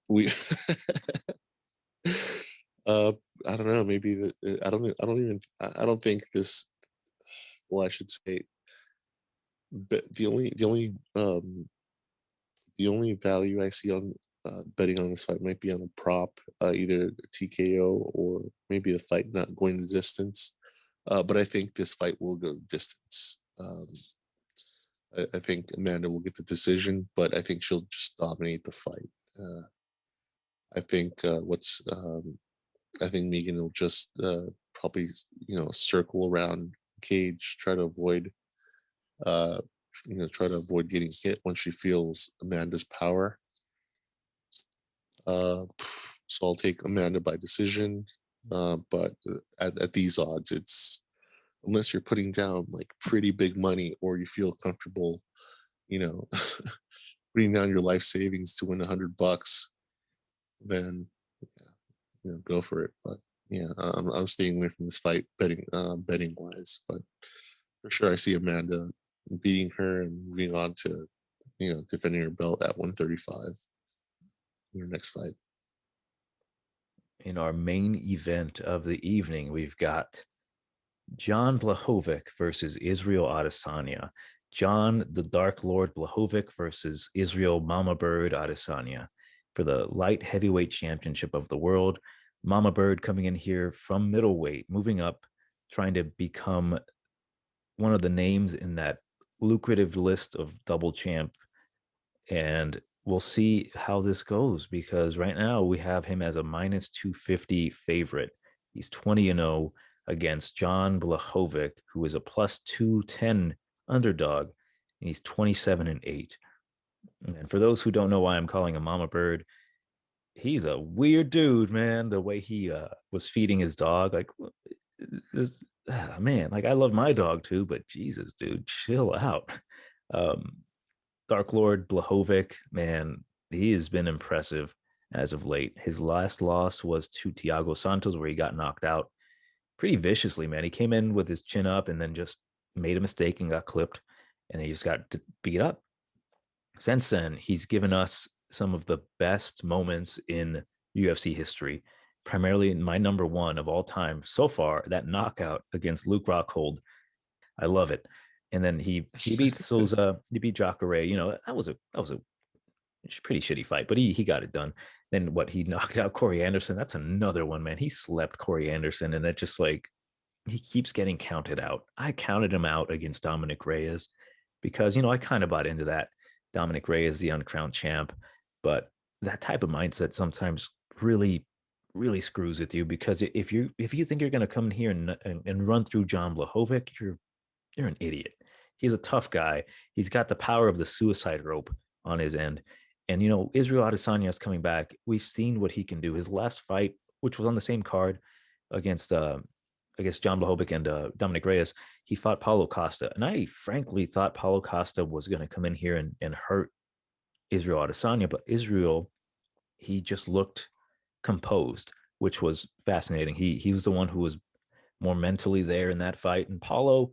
don't know. Maybe I don't think this. Well, I should say, but the only value I see on betting on this fight might be on a prop, either a TKO or maybe a fight not going the distance. But I think this fight will go the distance. I think Amanda will get the decision, but I think she'll just dominate the fight. I think I think Megan will just probably circle around cage, try to avoid try to avoid getting hit once she feels Amanda's power. So I'll take Amanda by decision. But at these odds, it's unless you're putting down like pretty big money or you feel comfortable, you know, putting down your life savings to win $100, then go for it. But yeah, I'm staying away from this fight betting wise. But for sure, I see Amanda beating her and moving on to defending her belt at 135 in her next fight. In our main event of the evening, we've got Jan Blachowicz versus Israel Adesanya. Jan, the Dark Lord Blachowicz versus Israel Mama Bird Adesanya for the light heavyweight championship of the world. Mama Bird coming in here from middleweight, moving up, trying to become one of the names in that lucrative list of double champ. And we'll see how this goes, because right now we have him as a minus 250 favorite. He's 20-0 against Jan Blachowicz, who is a plus 210 underdog, and he's 27-8. And for those who don't know why I'm calling him Mama Bird, he's a weird dude, man. The way he was feeding his dog, like this, man, like I love my dog too, but Jesus, dude, chill out. Dark Lord Blachowicz, man, he has been impressive as of late. His last loss was to Thiago Santos, where he got knocked out pretty viciously, man. He came in with his chin up and then just made a mistake and got clipped, and he just got beat up. Since then, he's given us some of the best moments in UFC history, primarily my number one of all time so far, that knockout against Luke Rockhold. I love it. And then he beat Souza, he beat Jacare. That was a pretty shitty fight, but he got it done. Then he knocked out Corey Anderson. That's another one, man. He slept Corey Anderson, and that just like he keeps getting counted out. I counted him out against Dominic Reyes because I kind of bought into that. Dominic Reyes, the uncrowned champ, but that type of mindset sometimes really, really screws with you, because if you think you're going to come in here and run through Jan Blachowicz, you're an idiot. He's a tough guy. He's got the power of the suicide rope on his end. And, Israel Adesanya is coming back. We've seen what he can do. His last fight, which was on the same card against Jan Blachowicz and Dominic Reyes, he fought Paulo Costa. And I frankly thought Paulo Costa was going to come in here and hurt Israel Adesanya. But Israel, he just looked composed, which was fascinating. He was the one who was more mentally there in that fight. And Paulo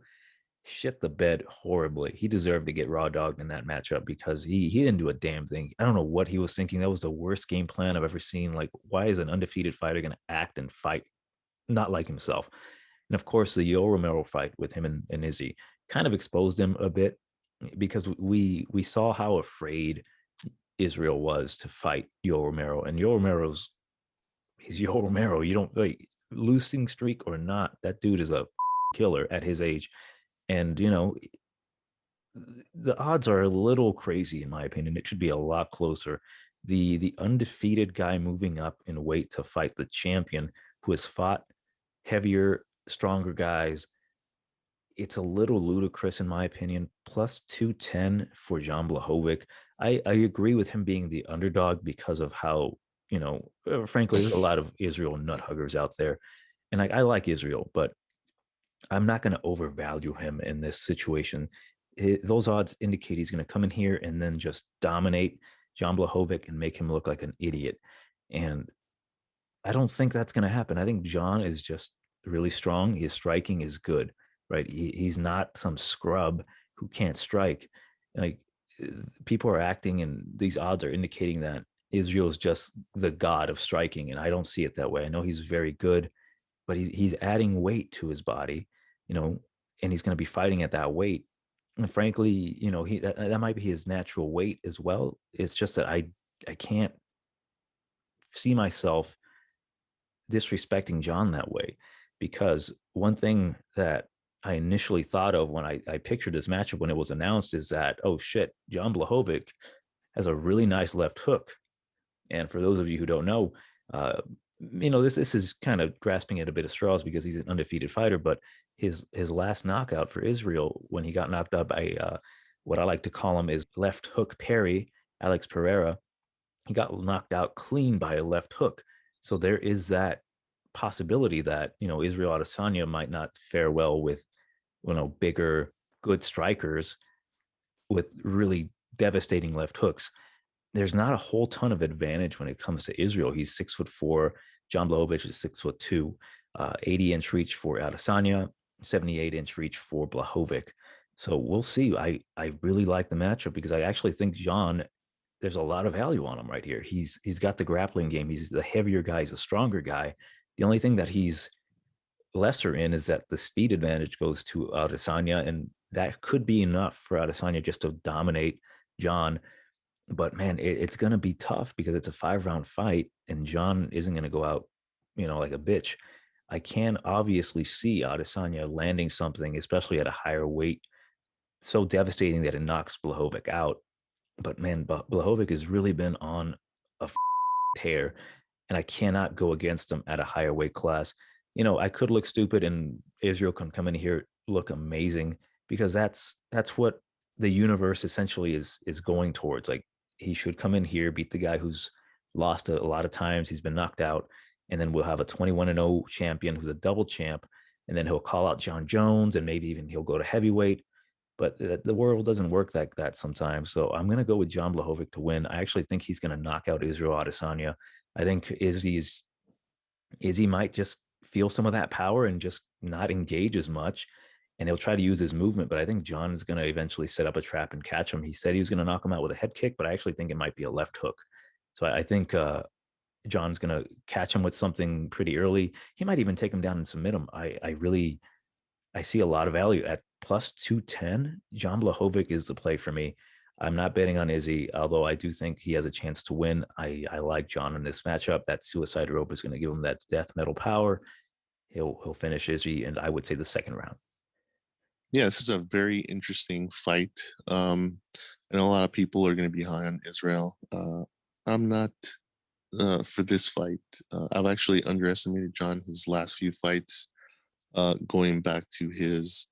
shit the bed horribly. He deserved to get raw dogged in that matchup because he didn't do a damn thing. I don't know what he was thinking. That was the worst game plan I've ever seen. Like, why is an undefeated fighter going to act and fight not like himself? And of course, the Yoel Romero fight with him and Izzy kind of exposed him a bit, because we saw how afraid Israel was to fight Yoel Romero. And he's Yoel Romero. You don't, like, losing streak or not, that dude is a killer at his age. And, the odds are a little crazy, in my opinion. It should be a lot closer. The undefeated guy moving up in weight to fight the champion who has fought heavier, stronger guys, it's a little ludicrous, in my opinion. Plus 210 for Jan Blachowicz. I agree with him being the underdog because of how, frankly, there's a lot of Israel nut huggers out there. And I like Israel, but I'm not going to overvalue him in this situation. Those odds indicate he's going to come in here and then just dominate Jan Blachowicz and make him look like an idiot. And I don't think that's going to happen. I think Jan is just really strong. His striking is good, right? He's not some scrub who can't strike. Like, people are acting, and these odds are indicating that Israel's just the god of striking, and I don't see it that way. I know he's very good, but he's adding weight to his body, and he's going to be fighting at that weight. And frankly, that might be his natural weight as well. It's just that I can't see myself disrespecting Jan that way, because one thing that I initially thought of when I pictured this matchup when it was announced is that, oh shit, Jan Blachowicz has a really nice left hook. And for those of you who don't know, this is kind of grasping at a bit of straws because he's an undefeated fighter, but his last knockout for Israel, when he got knocked out by what I like to call him is left hook Perry, Alex Pereira, he got knocked out clean by a left hook. So there is that possibility that, Israel Adesanya might not fare well with, bigger, good strikers with really devastating left hooks. There's not a whole ton of advantage when it comes to Israel. He's 6'4". Jan Blachowicz is 6'2". 80-inch reach for Adesanya, 78-inch reach for Blachowicz. So we'll see. I really like the matchup because I actually think Jan, there's a lot of value on him right here. He's got the grappling game. He's the heavier guy. He's a stronger guy. The only thing that he's lesser in is that the speed advantage goes to Adesanya, and that could be enough for Adesanya just to dominate Jan. But man, it's going to be tough because it's a 5-round fight, and Jan isn't going to go out, like a bitch. I can obviously see Adesanya landing something, especially at a higher weight, so devastating that it knocks Blachowicz out. But man, Blachowicz has really been on a tear, and I cannot go against him at a higher weight class. I could look stupid, and Israel can come in here look amazing because that's what the universe essentially is going towards. Like, he should come in here, beat the guy who's lost a lot of times, he's been knocked out, and then we'll have a 21-0 champion who's a double champ, and then he'll call out John Jones, and maybe even he'll go to heavyweight. But the world doesn't work like that sometimes. So I'm going to go with Jan Blachowicz to win. I actually think he's going to knock out Israel Adesanya. I think Izzy might just feel some of that power and just not engage as much, and he'll try to use his movement. But I think John is going to eventually set up a trap and catch him. He said he was going to knock him out with a head kick, but I actually think it might be a left hook. So I think John's going to catch him with something pretty early. He might even take him down and submit him. I see a lot of value at plus 210. Jan Blachowicz is the play for me. I'm not betting on Izzy, although I do think he has a chance to win. I like John in this matchup. That suicide rope is going to give him that death metal power. He'll finish Izzy, and I would say the second round. Yeah, this is a very interesting fight. And a lot of people are going to be high on Israel. I'm not for this fight. I've actually underestimated John his last few fights, going back to his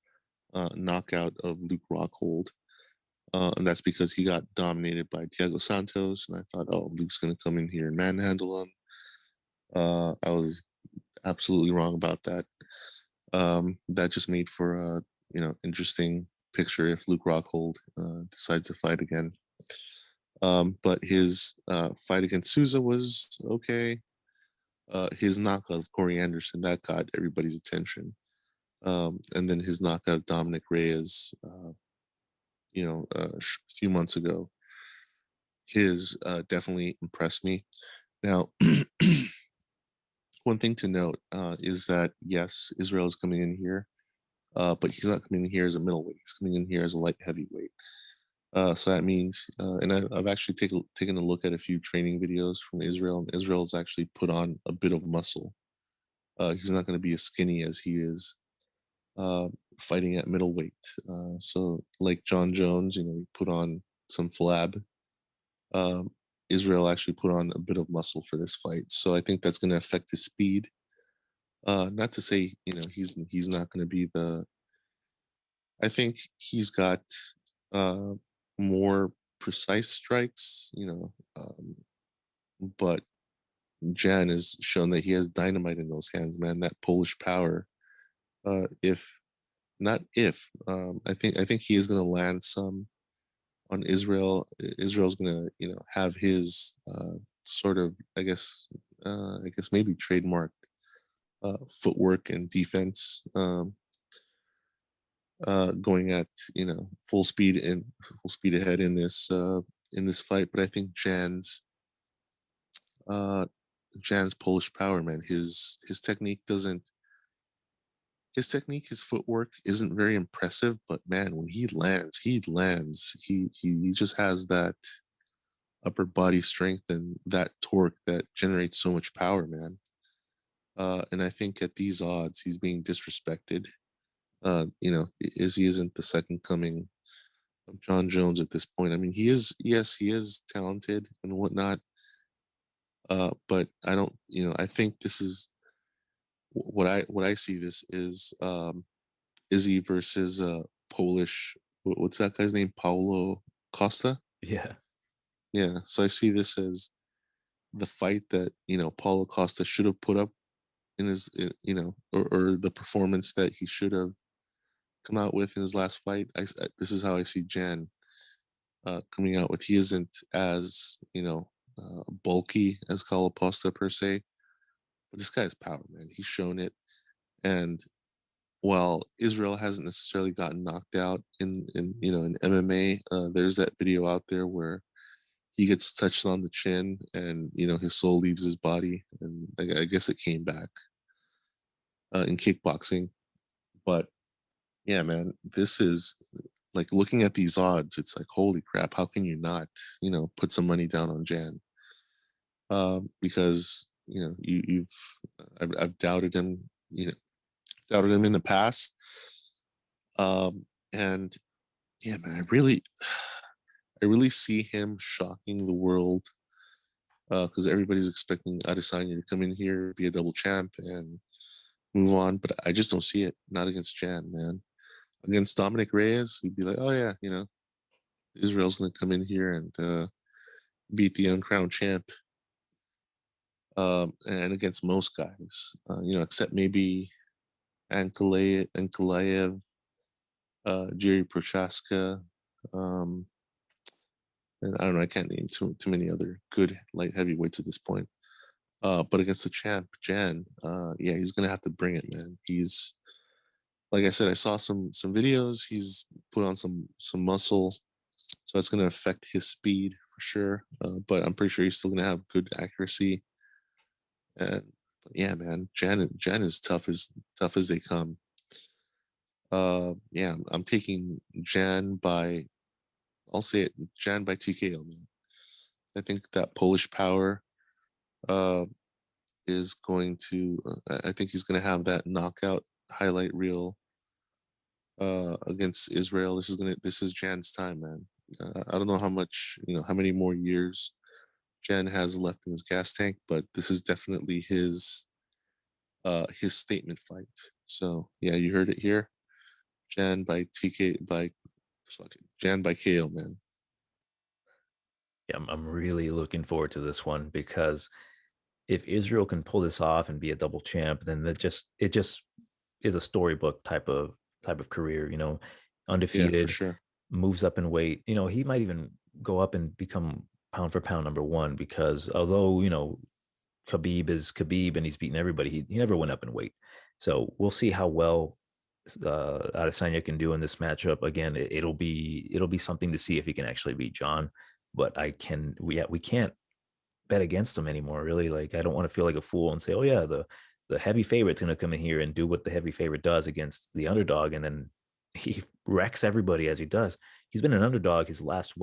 knockout of Luke Rockhold. And that's because he got dominated by Thiago Santos. And I thought, oh, Luke's going to come in here and manhandle him. I was absolutely wrong about that. That just made for a interesting picture if Luke Rockhold decides to fight again. But his fight against Souza was okay. His knockout of Corey Anderson, that got everybody's attention. And then his knockout of Dominic Reyes, a few months ago, his definitely impressed me. Now, one thing to note is that, yes, Israel is coming in here, but he's not coming in here as a middleweight. He's coming in here as a light heavyweight. So that means, and I've actually taken a look at a few training videos from Israel, and Israel's actually put on a bit of muscle. He's not going to be as skinny as he is fighting at middleweight. So like John Jones, he put on some flab. Israel actually put on a bit of muscle for this fight. So I think that's going to affect his speed. Not to say, he's not going to be I think he's got more precise strikes, but Jan has shown that he has dynamite in those hands, man. That Polish power. I think he is going to land some on Israel. Israel's going to, have his sort of, I guess maybe trademarked footwork and defense, going at full speed ahead in this fight. But I think Jan's Polish power, man. His technique his footwork isn't very impressive, but man, when he lands. He just has that upper body strength and that torque that generates so much power, man. And I think at these odds, he's being disrespected. Izzy isn't the second coming of John Jones at this point. I mean, he is talented and whatnot, But I don't, I think this is what I see this is Izzy versus Polish. What's that guy's name? Paulo Costa. Yeah. Yeah. So I see this as the fight that Paulo Costa should have put up in his, or the performance that he should have come out with in his last fight. This is how I see Jan coming out with. He isn't as bulky as Paulo Costa per se, but this guy's power, man. He's shown it, and while Israel hasn't necessarily gotten knocked out in MMA, there's that video out there where he gets touched on the chin and his soul leaves his body, and I guess it came back in kickboxing. But yeah, man, this is like looking at these odds. It's like, holy crap! How can you not put some money down on Jan? Because I've doubted him. Doubted him in the past. And yeah, man, I really see him shocking the world, because everybody's expecting Adesanya to come in here, be a double champ, and move on. But I just don't see it. Not against Jan, man. Against Dominic Reyes, he'd be like, oh yeah, Israel's going to come in here and beat the uncrowned champ. And against most guys, except maybe Ankalaev, Jerry Prochaska, and I don't know. I can't name too many other good light heavyweights at this point. But against the champ, Jan, yeah, he's gonna have to bring it, man. He's, like I said, I saw some videos. He's put on some muscle, so it's gonna affect his speed for sure. But I'm pretty sure he's still gonna have good accuracy. And yeah, man, Jan is tough as they come. Yeah, I'm taking Jan by, I'll say it, Jan by TKO, man. I think that Polish power is going to, I think he's going to have that knockout highlight reel against Israel. This is Jan's time, man. I don't know how much, how many more years Jan has left in his gas tank, but this is definitely his statement fight. So yeah, you heard it here. Jan by Jan by KO, man. Yeah, I'm really looking forward to this one, because if Israel can pull this off and be a double champ, then it just is a storybook type of career. Undefeated, Yeah, for sure. moves up in weight. He might even go up and become pound for pound number one, because although Khabib is Khabib and he's beaten everybody, he never went up in weight. So we'll see how well Adesanya can do in this matchup. Again, it'll be something to see if he can actually beat John. But we can't bet against him anymore, really. Like, I don't want to feel like a fool and say, oh yeah, the heavy favorite's going to come in here and do what the heavy favorite does against the underdog, and then he wrecks everybody as he does. He's been an underdog his last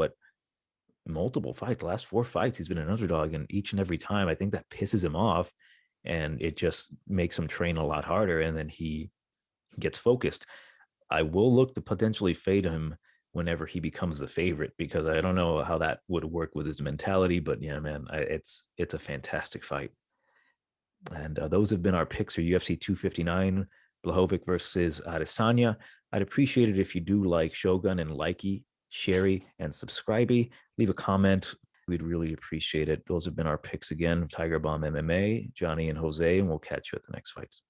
multiple fights, the last 4 fights he's been an underdog, and each and every time I think that pisses him off, and it just makes him train a lot harder, and then he gets focused. I will look to potentially fade him whenever he becomes the favorite, because I don't know how that would work with his mentality. But yeah, man, it's a fantastic fight. And those have been our picks for UFC 259, Blachowicz versus Adesanya. I'd appreciate it if you do like Shogun and likey, sharey, and subscribey. Leave a comment. We'd really appreciate it. Those have been our picks again. Tiger Bomb MMA, Johnny and Jose, and we'll catch you at the next fights.